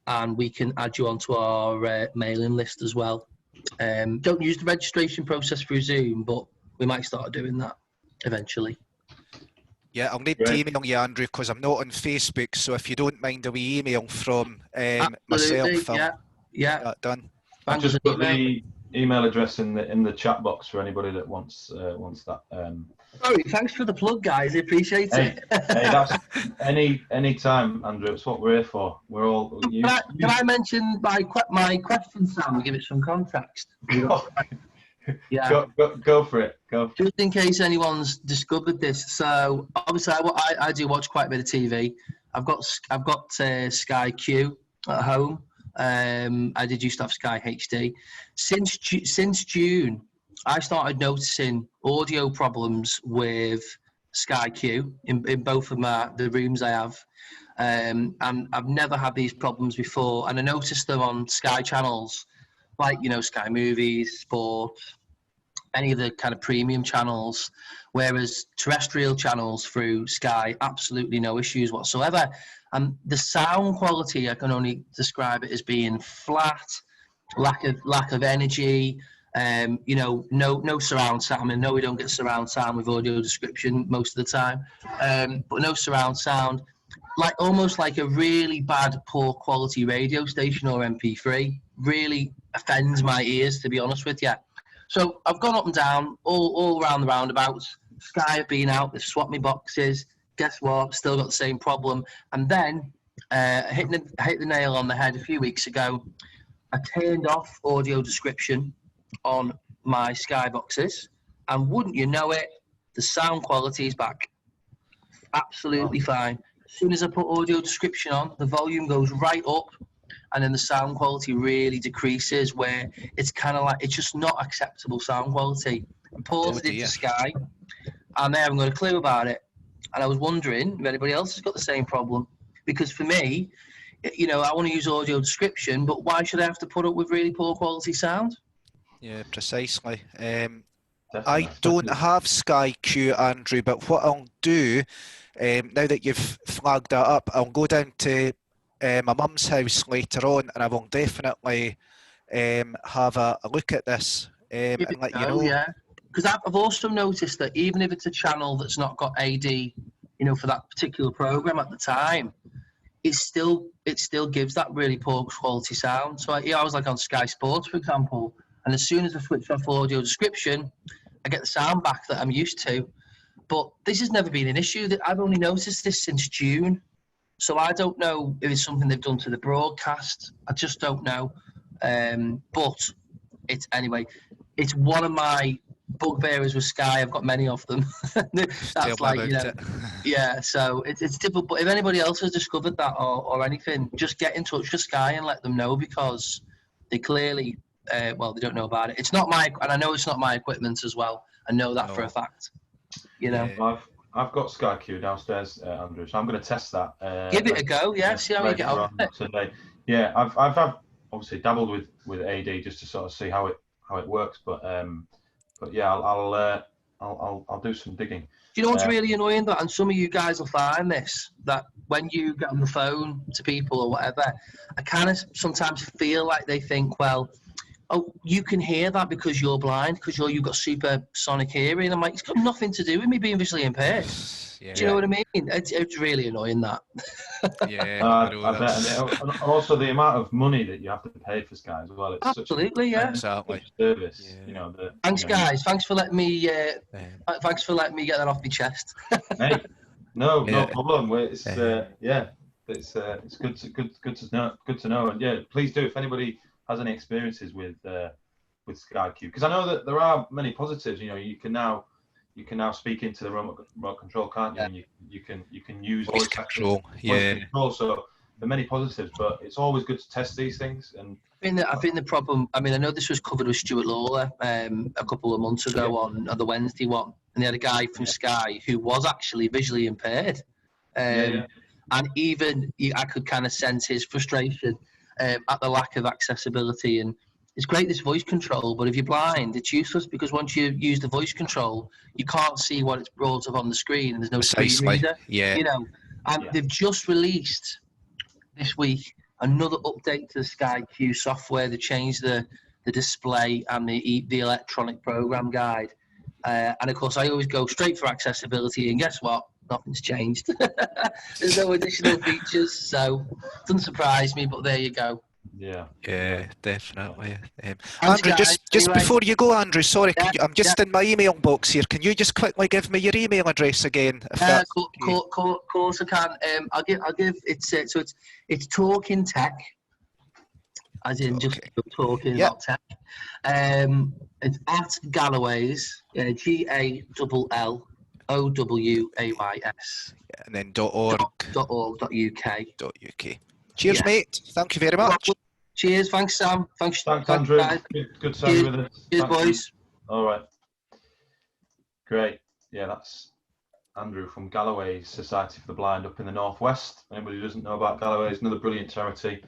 and we can add you onto our mailing list as well. Don't use the registration process through Zoom, but we might start doing that eventually. Yeah, I'll need to email you, Andrew, because I'm not on Facebook. So if you don't mind a wee email from myself, I'll get that done. I'll just put the email address in the chat box for anybody that wants that. Sorry, thanks for the plug, guys. I appreciate it. Hey, that's any time, Andrew. It's what we're here for. We're all. Can I mention my question, Sam? And give it some context. Yeah. Go for it. Go. Just in case anyone's discovered this. So obviously, I do watch quite a bit of TV. I've got Sky Q at home. I did used to have Sky HD. Since June, I started noticing audio problems with Sky Q in both of the rooms I have. And I've never had these problems before. And I noticed them on Sky channels, like, Sky Movies, Sport, any of the kind of premium channels, whereas terrestrial channels through Sky, absolutely no issues whatsoever. And the sound quality, I can only describe it as being flat, lack of energy, no surround sound. I mean, no, we don't get surround sound with audio description most of the time, but no surround sound, almost like a really bad, poor quality radio station or MP3. Really offends my ears, to be honest with you. So I've gone up and down all around the roundabouts. Sky have been out, they've swapped me boxes. Guess what? Still got the same problem. And then hit the nail on the head a few weeks ago. I turned off audio description on my Sky boxes, and wouldn't you know it, the sound quality is back. Absolutely fine. As soon as I put audio description on, the volume goes right up, and then the sound quality really decreases, where it's kind of like, it's just not acceptable sound quality. And paused it to Sky, and they haven't got a clue about it. And I was wondering if anybody else has got the same problem. Because for me, I want to use audio description, but why should I have to put up with really poor quality sound? Yeah, precisely. I don't have Sky Q, Andrew, but what I'll do, now that you've flagged that up, I'll go down to my mum's house later on, and I will definitely have a look at this and let you know. Yeah. Because I've also noticed that even if it's a channel that's not got AD, for that particular program at the time, it still gives that really poor quality sound. So I was like on Sky Sports, for example, and as soon as I switch off audio description, I get the sound back that I'm used to. But this has never been an issue. That I've only noticed this since June, so I don't know if it's something they've done to the broadcast. I just don't know. But it's one of my bugbearers with Sky. I've got many of them. That's like, yeah, so it's difficult. But if anybody else has discovered that or anything, just get in touch with Sky and let them know, because they clearly they don't know about it. It's not and I know it's not my equipment as well. I know that for a fact. I've got Sky Q downstairs, Andrew, so I'm going to test that. Give it a go, see how you get on Sunday. Yeah, I've obviously dabbled with AD just to sort of see how it works, but yeah, I'll do some digging. Do you know what's really annoying? That, and some of you guys will find this, that when you get on the phone to people or whatever, I kind of sometimes feel like they think, well, oh, you can hear that because you're blind, because you've got supersonic hearing. I'm like, it's got nothing to do with me being visually impaired. Yeah. Do you know what I mean? It's really annoying, that. Yeah. I bet. And also the amount of money that you have to pay for Sky as well. It's Absolutely, such a exactly. service. Yeah. You know, Thanks, guys. Thanks for letting me. Thanks for letting me get that off my chest. Hey, no Yeah. problem. It's it's good to know. And yeah, please do, if anybody has any experiences with Sky Q, because I know that there are many positives. You know, you can now speak into the remote control, can't you? Yeah. And you can use Voice control. Yeah. voice control. So there are many positives, but it's always good to test these things. And I think the problem. I mean, I know this was covered with Stuart Lawler a couple of months ago on the Wednesday one, and they had a guy from Sky who was actually visually impaired, and even I could kind of sense his frustration at the lack of accessibility. And it's great, this voice control, but if you're blind, it's useless, because once you use the voice control, you can't see what it's brought up on the screen, and there's no screen reader. Yeah. You know, and they've just released this week another update to the Sky Q software. They changed the display and the electronic program guide. And of course, I always go straight for accessibility, and guess what? Nothing's changed. There's no additional features, so it doesn't surprise me, but there you go. Yeah, definitely. Thanks, Andrew, guys. just Anyway. before you go, Andrew, sorry, I'm just in my email box here. Can you just quickly give me your email address again? Of course I can. I'll give it's so it's talking tech, as in just talking about tech. It's at Galloway's, GALLOWAYS, and then .org. .org.uk. Cheers, mate. Thank you very much. Cheers. Thanks, Sam. Thanks Andrew. Good to have you with us. Cheers, boys. All right. Great. Yeah, that's Andrew from Galloway's Society for the Blind up in the Northwest. Anybody who doesn't know about Galloway's, another brilliant charity.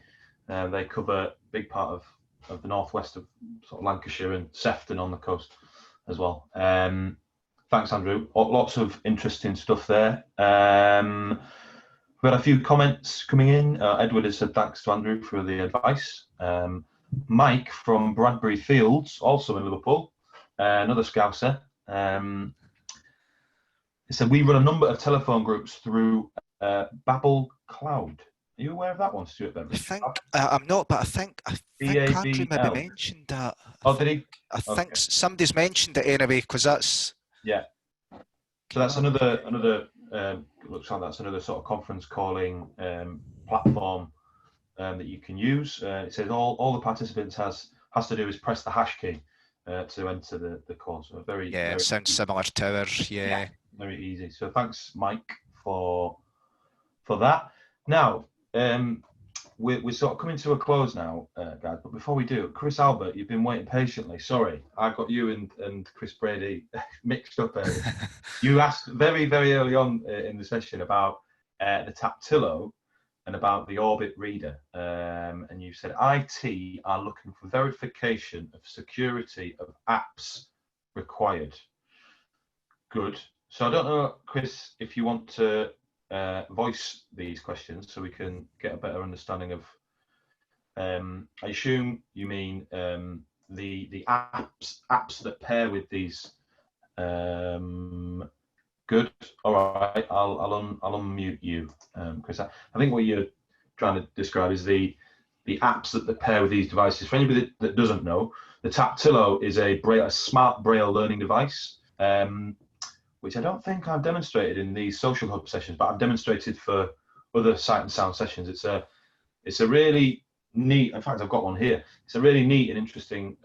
They cover a big part of the northwest of sort of Lancashire and Sefton on the coast as well. Thanks, Andrew. Lots of interesting stuff there. We've had a few comments coming in. Edward has said thanks to Andrew for the advice. Mike from Bradbury Fields, also in Liverpool, another Scouser. He said, we run a number of telephone groups through Babel Cloud. Are you aware of that one, Stuart Beveridge? I'm not, but I think Andrew maybe mentioned that. Oh, did he? I think somebody's mentioned it anyway, because that's... Yeah. So that's another looks like that's another sort of conference calling platform that you can use. It says all the participants has to do is press the hash key to enter the call. So very it sounds similar to ours. Yeah, very easy. So thanks, Mike, for that. Now we're sort of coming to a close now, guys. But before we do, Chris Albert, you've been waiting patiently. Sorry, I got you and Chris Brady mixed up. You asked very, very early on in the session about the Taptillo and about the Orbit reader, and you said IT are looking for verification of security of apps required. Good. So I don't know, Chris, if you want to voice these questions so we can get a better understanding of. I assume you mean the apps that pair with these. Good. All right. I'll unmute you, Chris. I think what you're trying to describe is the apps that pair with these devices. For anybody that doesn't know, the Taptillo is a smart braille learning device. Which I don't think I've demonstrated in these social hub sessions, but I've demonstrated for other sight and sound sessions. It's a really neat, in fact, I've got one here. It's a really neat and interesting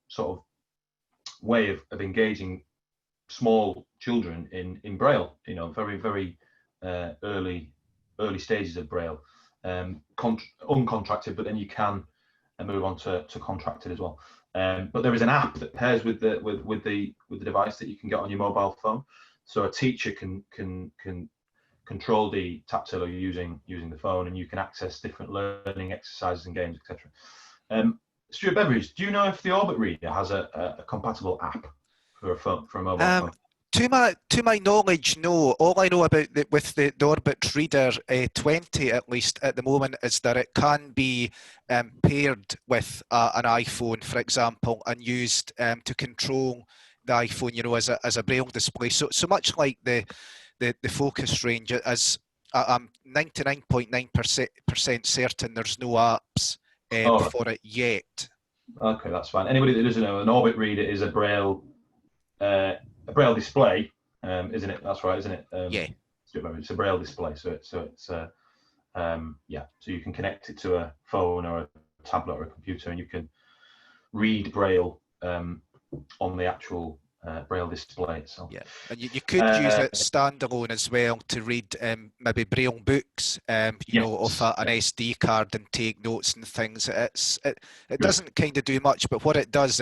sort of way of engaging small children in Braille, you know, very, very early stages of Braille, uncontracted, but then you can move on to contracted as well. But there is an app that pairs with the device that you can get on your mobile phone, so a teacher can control the Taptillo using the phone, and you can access different learning exercises and games, etc. Stuart Beveridge, do you know if the Orbit Reader has a compatible app for a mobile phone? To my knowledge, no. All I know about with the Orbit Reader 20, at least at the moment, is that it can be paired with an iPhone, for example, and used to control the iPhone, you know, as a braille display. So much like the Focus range, as I'm 99.9% certain there's no apps for it yet. Okay, that's fine. Anybody that doesn't know, an Orbit Reader is a braille display, isn't it? That's right, isn't it? Yeah. It's a braille display, so it's yeah. So you can connect it to a phone or a tablet or a computer, and you can read braille on the actual braille display itself. Yeah, and you could use it standalone as well to read maybe braille books, you know, off an SD card and take notes and things. It doesn't kind of do much, but what it does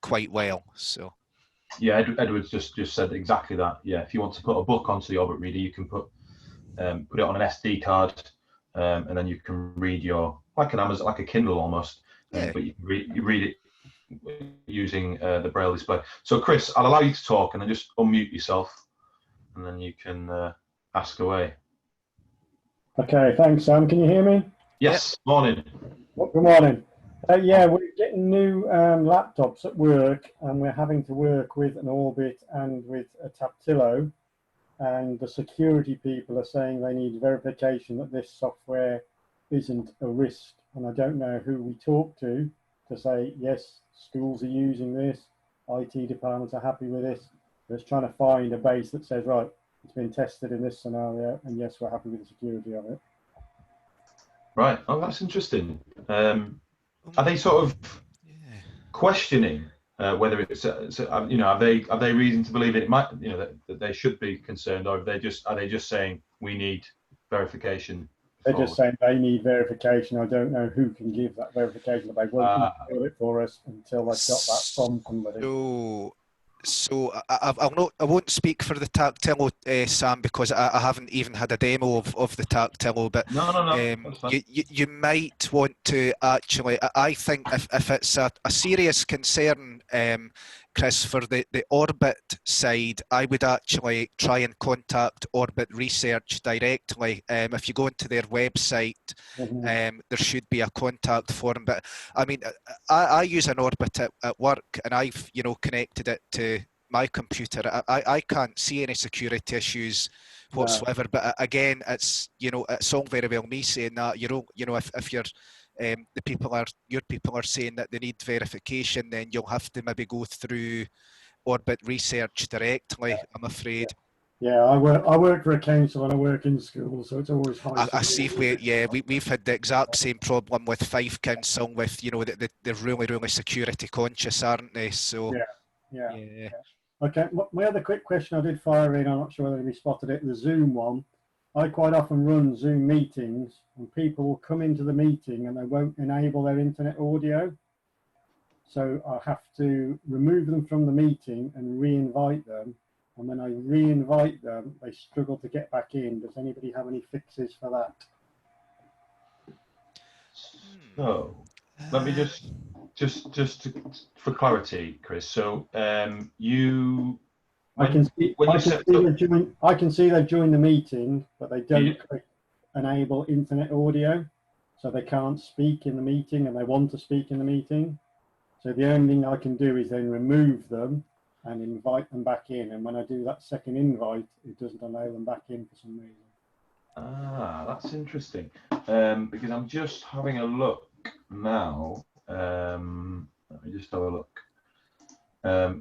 quite well. So. Yeah, Edward's just said exactly that. Yeah, if you want to put a book onto the Orbit Reader, you can put it on an SD card, and then you can read like an Amazon, like a Kindle almost. Yeah. But you read it using the braille display. So Chris, I'll allow you to talk, and then just unmute yourself, and then you can ask away. Okay, thanks, Sam. Can you hear me? Yes. Morning. Good morning. Yeah, we're getting new laptops at work, and we're having to work with an Orbit and with a Taptillo, and the security people are saying they need verification that this software isn't a risk, and I don't know who we talk to say, yes, schools are using this, IT departments are happy with this. Just trying to find a base that says, right, it's been tested in this scenario, and yes, we're happy with the security of it. Right. Oh, that's interesting. Are they sort of questioning whether it's you know, have they reason to believe it might, you know, that they should be concerned, or are they just saying we need verification? They're just saying they need verification. I don't know who can give that verification, but they won't do it for us until they've got that from somebody. So I won't speak for the Tactillo, Sam, because I haven't even had a demo of the Tactillo. But no. You might want to actually. I think if it's a serious concern, Chris, for the Orbit side, I would actually try and contact Orbit Research directly. If you go into their website, there should be a contact form. But I mean, I use an Orbit at work, and I've, you know, connected it to my computer. I can't see any security issues whatsoever. No. But again, it's, you know, it's all very well me saying that. You know, if you're your people are saying that they need verification, then you'll have to maybe go through Orbit Research directly, I'm afraid. Yeah, I work for a council and I work in schools, so it's always high. I see. We've had the exact same problem with Fife Council. With, you know, they're really security conscious, aren't they? So yeah. Okay, my other quick question I did fire in, I'm not sure whether we spotted it, the Zoom one. I quite often run Zoom meetings, and people will come into the meeting and they won't enable their internet audio. So I have to remove them from the meeting and re-invite them. And when I re-invite them, they struggle to get back in. Does anybody have any fixes for that? So let me just for clarity, Chris. So I can see they've joined the meeting, but they don't enable internet audio, so they can't speak in the meeting, and they want to speak in the meeting. So the only thing I can do is then remove them and invite them back in. And when I do that second invite, it doesn't allow them back in for some reason. Ah, that's interesting. Because I'm just having a look now. Let me just have a look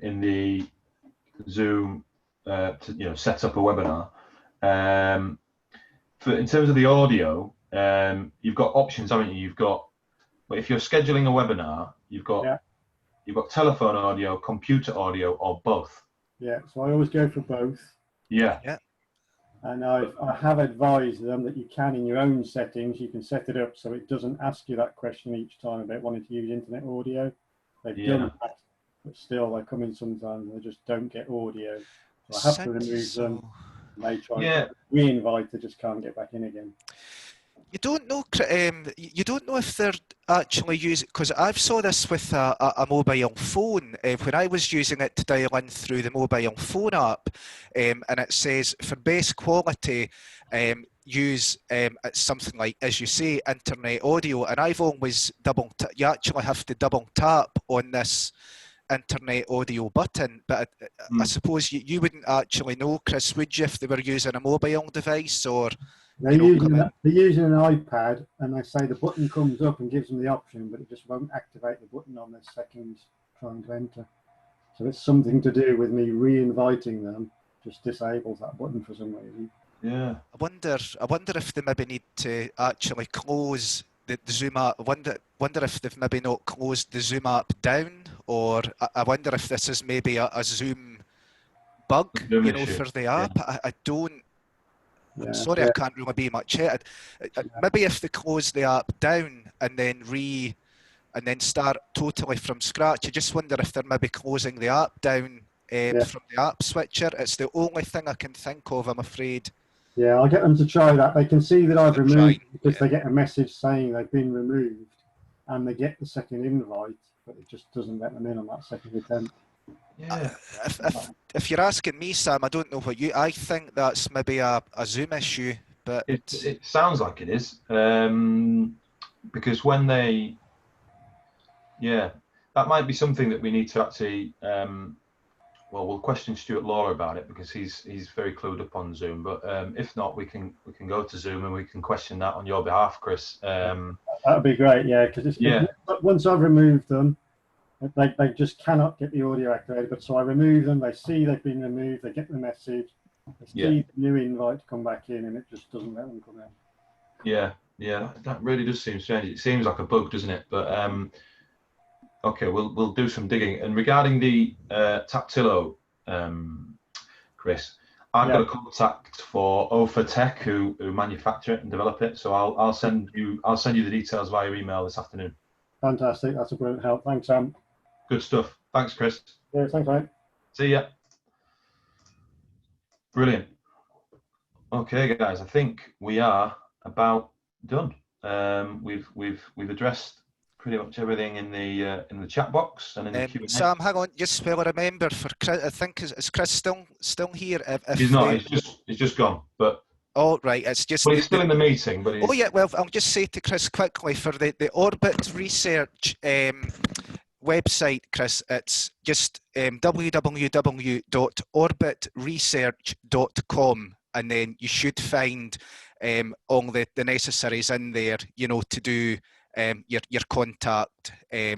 in the Zoom to, you know, set up a webinar. In terms of the audio, you've got options, haven't you? You've got, but if you're scheduling a webinar, you've got telephone audio, computer audio, or both. Yeah, so I always go for both. Yeah. And I have advised them that you can, in your own settings, you can set it up so it doesn't ask you that question each time about wanting to use internet audio. They've done that, but still they come in sometimes and they just don't get audio. So I have to remove them. And they try to re-invite, they just can't get back in again. You don't know. You don't know if they're actually using, because I've saw this with a mobile phone when I was using it to dial in through the mobile phone app, and it says for best quality, use it's something like, as you say, internet audio, and I've always you actually have to double tap on this internet audio button, but I suppose you wouldn't actually know, Chris, would you, if they were using a mobile device or? They're using an iPad, and they say the button comes up and gives them the option, but it just won't activate the button on their second trying to enter. So it's something to do with me re-inviting them, just disables that button for some reason. Yeah. I wonder if they maybe need to actually close the Zoom app. I wonder if they've maybe not closed the Zoom app down, or I wonder if this is maybe a Zoom bug, Zoom issue. for the app. Yeah. I don't. Yeah, I'm sorry, I can't really be much help. Maybe if they close the app down and then start totally from scratch. I just wonder if they're maybe closing the app down from the app switcher. It's the only thing I can think of, I'm afraid. Yeah, I'll get them to try that. They can see that I've removed because they get a message saying they've been removed, and they get the second invite, but it just doesn't let them in on that second attempt. Yeah. If you're asking me, Sam, I don't know what I think that's maybe a Zoom issue, but it sounds like it is, because when they, that might be something that we need to actually, we'll question Stuart Lawler about it, because he's very clued up on Zoom. But if not, we can go to Zoom and we can question that on your behalf, Chris. That'd be great, yeah, because once I've removed them, they just cannot get the audio activated. But so I remove them, they see they've been removed, they get the message, they see the new invite to come back in, and it just doesn't let them come in. Yeah, that really does seem strange. It seems like a bug, doesn't it? But okay, we'll do some digging. And regarding the Taptilo, Chris, I've got a contact for OFA Tech who manufacture it and develop it. So I'll send you the details via email this afternoon. Fantastic, that's a brilliant help. Thanks, Sam. Good stuff. Thanks, Chris. Yeah, thanks, mate. See ya. Brilliant. Okay, guys, I think we are about done. We've addressed pretty much everything in the chat box and in the Q&A. Sam, hang on, just while I remember, for Chris, I think is Chris still here? He's not. He's just gone. But oh right, it's just. Well, he's still in the meeting, but oh yeah. Well, I'll just say to Chris quickly for the Orbit Research website, Chris. It's just www.orbitresearch.com, and then you should find all the necessaries in there, to do your contact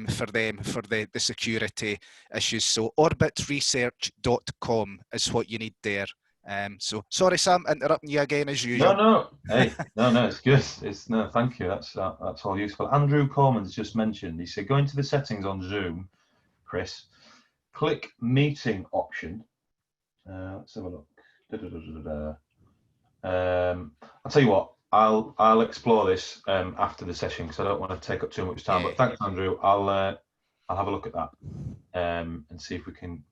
for them for the security issues. So orbitresearch.com is what you need there. So sorry, Sam, interrupting you again as usual. No. Hey, no, it's good. Thank you. That's all useful. Andrew Coleman's just mentioned. He said, go into the settings on Zoom, Chris. Click meeting option. Let's have a look. I'll tell you what. I'll explore this after the session because I don't want to take up too much time. But thanks, Andrew. I'll have a look at that and see if we can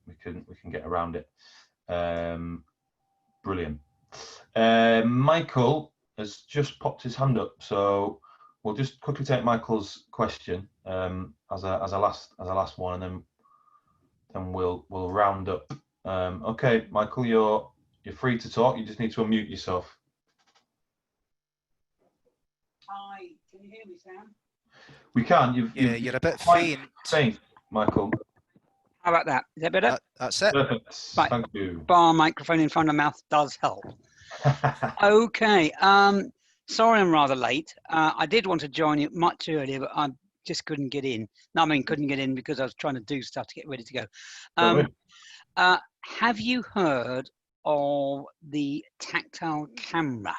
get around it. Brilliant. Michael has just popped his hand up, so we'll just quickly take Michael's question as a last one, and then we'll round up. Okay, Michael, you're free to talk. You just need to unmute yourself. Hi, can you hear me, Sam? We can. You're a bit faint. Faint, Michael. How about that? Is that better? That's it. Perfect. Right. Thank you. Bar microphone in front of mouth does help. Okay. Sorry I'm rather late. I did want to join you much earlier, but I just couldn't get in. No, I mean, couldn't get in because I was trying to do stuff to get ready to go. Have you heard of the tactile camera?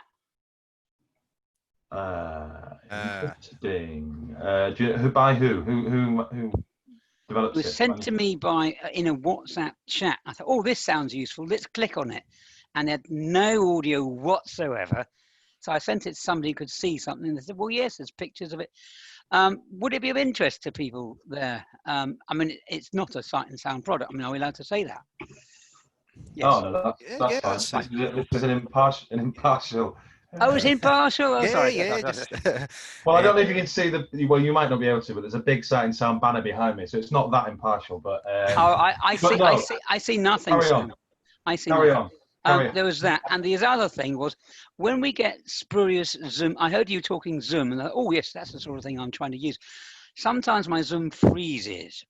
Interesting. By who? Who developed it? It was sent to me by in a WhatsApp chat. I thought, oh, this sounds useful. Let's click on it, and it had no audio whatsoever. So I sent it to somebody who could see something. They said, well, yes, there's pictures of it. Would it be of interest to people there? I mean, it's not a sight and sound product. I mean, are we allowed to say that? Yes. Oh, no, that's fine. This is an impartial Oh, it's impartial. Oh, Yeah, sorry. yeah. sorry. Just, Well, I don't know if you can see well, you might not be able to, but there's a big sight and sound banner behind me, so it's not that impartial. But Oh, I but see. no, I see nothing. carry on. Sam. I see Carry nothing. on. Carry on. There was that, and the other thing was when we get spurious Zoom. I heard you talking Zoom, and oh yes, that's the sort of thing I'm trying to use. Sometimes my Zoom freezes,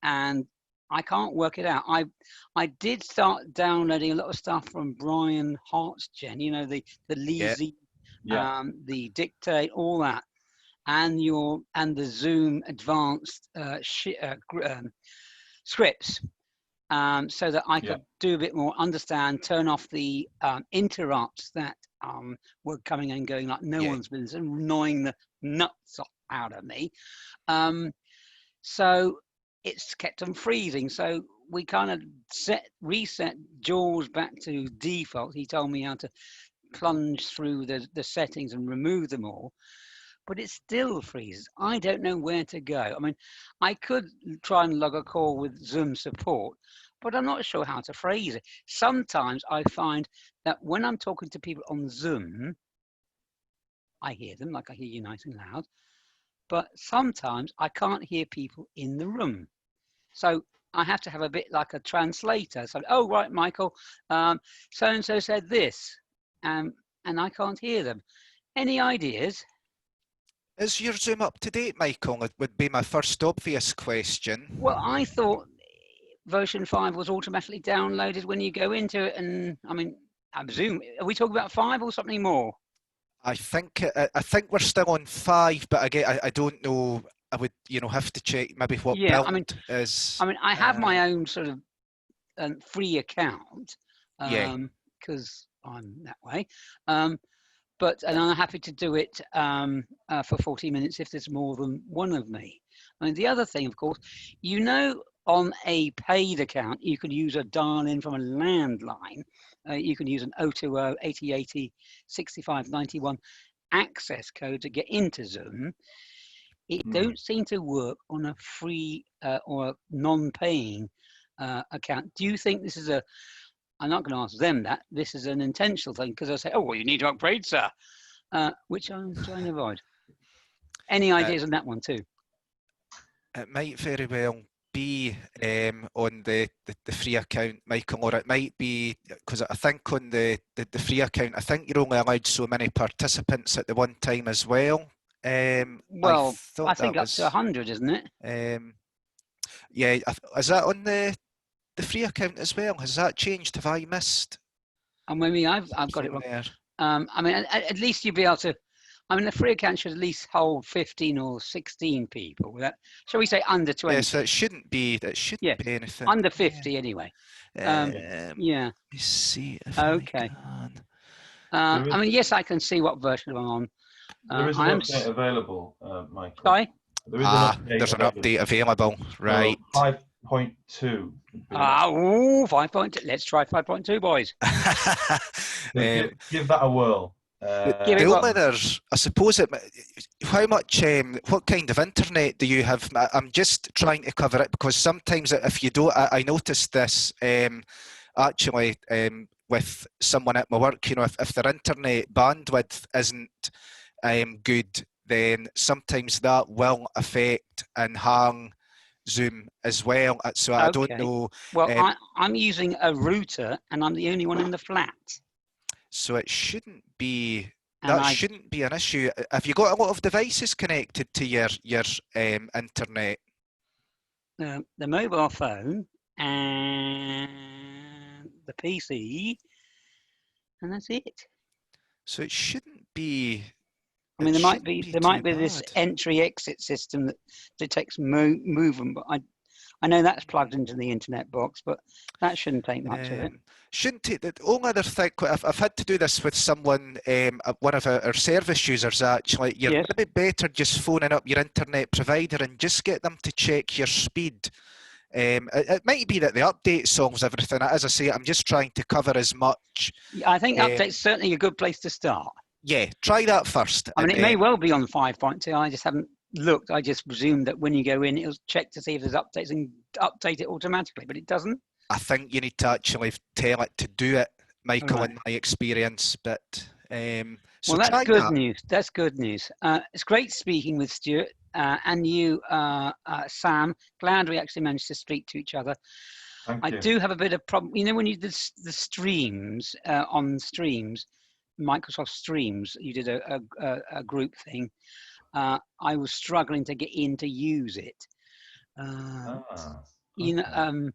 and I can't work it out. I did start downloading a lot of stuff from Brian Hartgen. You know, the Leasy, the Dictate, all that, and the Zoom advanced scripts. So that I could do a bit more, understand, turn off the interrupts that were coming and going like no one's business, annoying the nuts out of me. So it's kept them freezing. So we kind of reset Jaws back to default. He told me how to plunge through the settings and remove them all. But it still freezes. I don't know where to go. I mean, I could try and log a call with Zoom support, but I'm not sure how to phrase it. Sometimes I find that when I'm talking to people on Zoom, I hear them, like I hear you nice and loud, but sometimes I can't hear people in the room. So I have to have a bit like a translator. So, oh, right, Michael, so-and-so said this, and I can't hear them. Any ideas? is your Zoom up to date, Michael? It would be my first obvious question. Well, I thought version 5 was automatically downloaded when you go into it, and I mean, I presume, are we talking about 5 or something more? I think we're still on 5, but again, I don't know. I would, have to check maybe what build is. I mean, I have my own sort of free account because I'm that way. And I'm happy to do it for 40 minutes if there's more than one of me. I mean, the other thing, of course, on a paid account, you can use a dial-in from a landline. You can use an 020 8080 6591 access code to get into Zoom. It don't seem to work on a free or a non-paying account. Do you think this is I'm not going to ask them that. This is an intentional thing because I say, oh, well, you need to upgrade, sir, which I'm trying to avoid. Any ideas on that one too? It might very well be on the free account, Michael, or it might be because I think on the free account, I think you're only allowed so many participants at the one time as well. Well, I think up to 100, isn't it? Yeah, is that on the free account as well? Has that changed? Have I missed? Maybe I've got it wrong. I mean, at least you'd be able to. I mean, the free account should at least hold 15 or 16 people. Shall we say under 20? Yeah, so it shouldn't be. It shouldn't be anything under 50 anyway. Let me see if I can. I mean, yes, I can see what version I'm on. There is an update available, Michael. Sorry? There's an update available, right? 5.2. 5.2. Let's try 5.2, boys. Give that a whirl. I suppose how much, what kind of internet do you have? I'm just trying to cover it because sometimes if you don't, I noticed this actually with someone at my work, if their internet bandwidth isn't good, then sometimes that will affect and hang Zoom as well. So I don't know. Well, I'm using a router and I'm the only one in the flat. So it shouldn't be, shouldn't be an issue. Have you got a lot of devices connected to your internet? The mobile phone and the PC, and that's it. So it shouldn't be. I mean, there might be this entry-exit system that detects movement, but I know that's plugged into the internet box, but that shouldn't take much of it. Shouldn't take. The only other thing, I've had to do this with someone, one of our service users actually. You're maybe better just phoning up your internet provider and just get them to check your speed. It might be that the update solves everything. As I say, I'm just trying to cover as much. I think update's certainly a good place to start. Yeah, try that first. I mean, it may well be on 5.2. I just haven't looked. I just presumed that when you go in, it'll check to see if there's updates and update it automatically, but it doesn't. I think you need to actually tell it to do it, Michael, in my experience. But So Well, try that's good that. news. That's good news. It's great speaking with Stuart and you, Sam. Glad we actually managed to speak to each other. Thank I you. do have a bit of problem. You know, when you did the streams on streams, Microsoft Streams, you did a group thing. I was struggling to get in to use it. You know, Okay.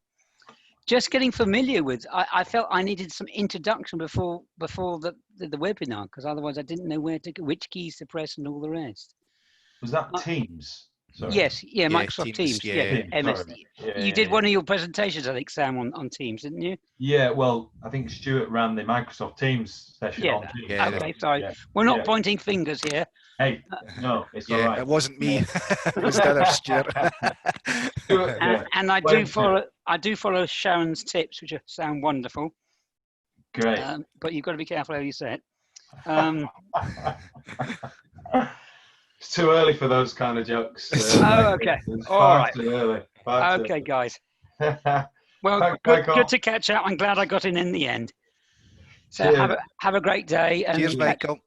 just getting familiar with. I felt I needed some introduction before the webinar, because otherwise I didn't know where to go, which keys to press, and all the rest. Was that Teams? Sorry. Yes, yeah, Yeah, Microsoft Teams, Teams. yeah. Yeah, Teams, MS. sorry. Yeah, You did one of your presentations, I think, Sam, on Teams, didn't you? Yeah, well, I think Stuart ran the Microsoft Teams session Yeah. on Teams. Yeah, Okay, sorry. Yeah, We're not yeah. pointing fingers here. Hey, no, it's all Yeah, right. it wasn't me. It was the other Stuart. Stuart, yeah. And I Well, do follow Sharon's tips, which sound wonderful. Great. But you've got to be careful how you say it. It's too early for those kind of jokes. Oh, okay. It's All far right. too early. Far too Okay, early. guys. Well, Thanks, good Michael. to catch up. I'm glad I got in the end. So Cheers. have a great day. And Cheers, Michael.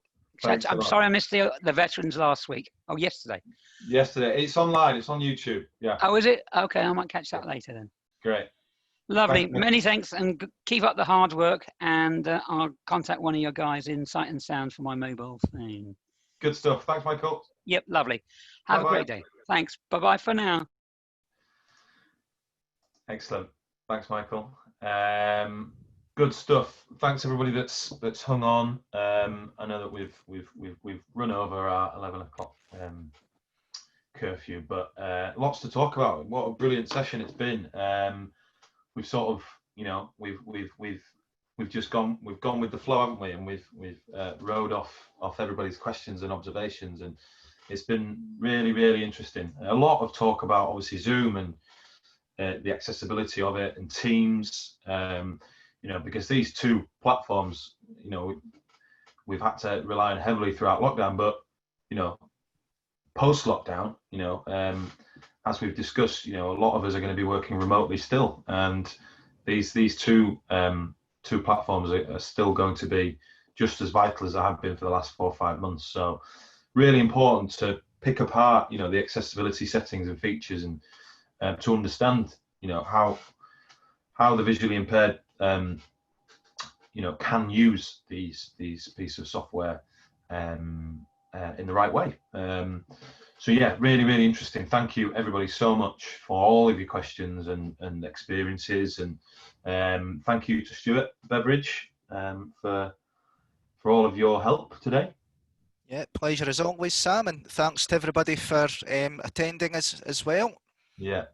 Thanks a I'm lot. sorry I missed the veterans last week. Oh, yesterday. Yesterday. It's online. It's on YouTube. Yeah. Oh, is it? Okay, I might catch that later then. Great. Lovely. Thanks, Nick. Many thanks, and keep up the hard work. And I'll contact one of your guys in Sight and Sound for my mobile phone. Good stuff. Thanks, Michael. Yep, lovely. Have Bye-bye. a great day. Thanks. Bye-bye for now. Excellent. Thanks, Michael. Good stuff. Thanks everybody that's hung on. I know that we've run over our 11 o'clock curfew, but lots to talk about. What a brilliant session it's been. We've sort of, you know, we've just gone with the flow, haven't we? And we've rode off everybody's questions and observations, and it's been really interesting. A lot of talk about obviously Zoom and the accessibility of it, and Teams. You know, because these two platforms, you know, we've had to rely on heavily throughout lockdown, but you know, post lockdown, you know, as we've discussed, you know, a lot of us are going to be working remotely still, and these two platforms are still going to be just as vital as they have been for the last 4 or 5 months. So really important to pick apart, you know, the accessibility settings and features, and to understand, you know, how the visually impaired you know, can use these pieces of software in the right way. So yeah, really interesting. Thank you everybody so much for all of your questions and experiences, and thank you to Stuart Beveridge for all of your help today. Yeah, pleasure as always, Sam, and thanks to everybody for attending as well. Yeah,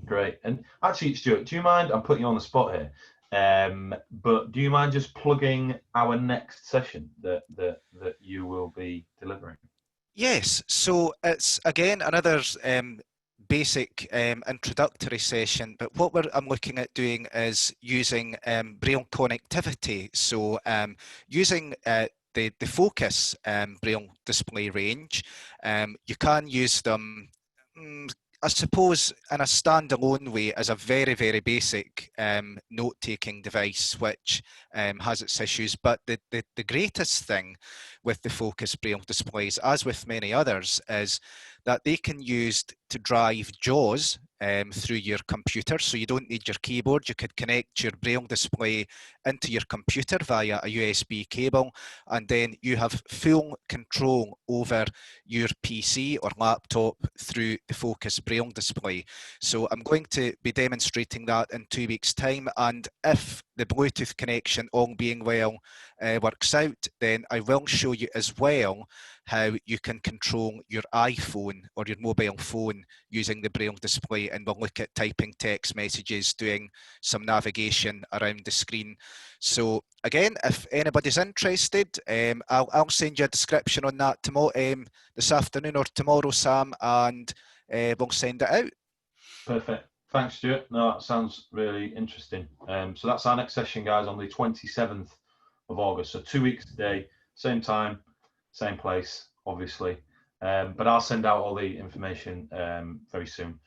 great. And actually, Stuart, do you mind? I'm putting you on the spot here. But do you mind just plugging our next session that you will be delivering? Yes, so it's again another basic introductory session, but what I'm looking at doing is using braille connectivity. So using the Focus braille display range, you can use them I suppose in a standalone way as a very basic note-taking device, which has its issues. But the greatest thing with the Focus braille displays, as with many others, is that they can use to drive JAWS through your computer. So you don't need your keyboard. You could connect your braille display into your computer via a USB cable, and then you have full control over your PC or laptop through the Focus braille display. So I'm going to be demonstrating that in 2 weeks' time, and if the Bluetooth connection, all being well, works out, then I will show you as well how you can control your iPhone or your mobile phone using the braille display, and we'll look at typing text messages, doing some navigation around the screen. So again, if anybody's interested, I'll send you a description on that tomorrow, this afternoon or tomorrow, Sam, and we'll send it out. Perfect. Thanks, Stuart. No, that sounds really interesting. So that's our next session, guys, on the 27th of August. So 2 weeks today, same time, same place, obviously. But I'll send out all the information very soon.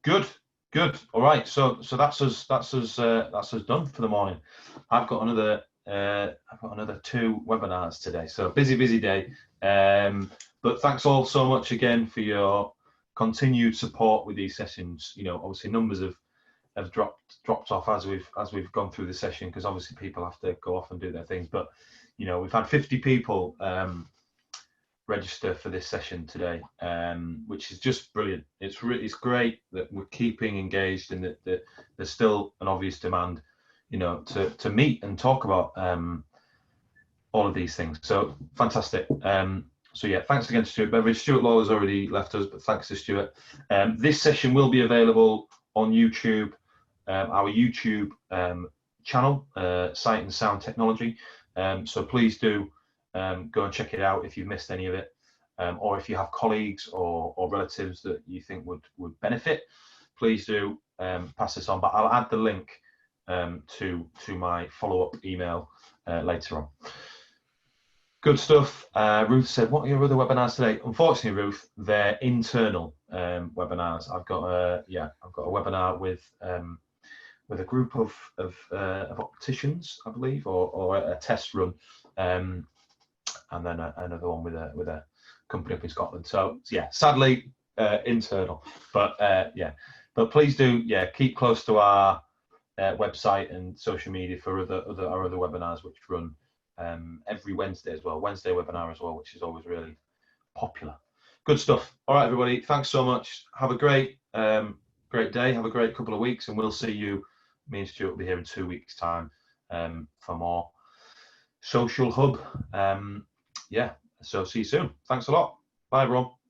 Good. All right. So that's us done for the morning. I've got another I've got another 2 webinars today, so busy day. But thanks all so much again for your continued support with these sessions. You know, obviously numbers have dropped off as we've gone through the session, because obviously people have to go off and do their things. But you know, we've had 50 people register for this session today, which is just brilliant. It's great that we're keeping engaged, and that there's still an obvious demand, you know, to meet and talk about all of these things. So fantastic. So yeah, thanks again to Stuart Beveridge. Stuart Lawler's already left us, but thanks to Stuart. This session will be available on YouTube, our YouTube channel, Sight and Sound Technology. So please do go and check it out if you've missed any of it, or if you have colleagues or relatives that you think would benefit, please do pass this on. But I'll add the link to my follow-up email later on. Good stuff. Ruth said, what are your other webinars today? Unfortunately, Ruth, they're internal webinars. I've got a webinar with a group of opticians, I believe, or a test run, and then another one with a company up in Scotland. So yeah, sadly internal, but yeah. But please do, yeah, keep close to our website and social media for our other webinars, which run every Wednesday as well. Wednesday webinar as well, which is always really popular. Good stuff. All right, everybody. Thanks so much. Have a great day. Have a great couple of weeks, and we'll see you. Me and Stuart will be here in 2 weeks' time for more Social Hub. Yeah. So see you soon. Thanks a lot. Bye, everyone.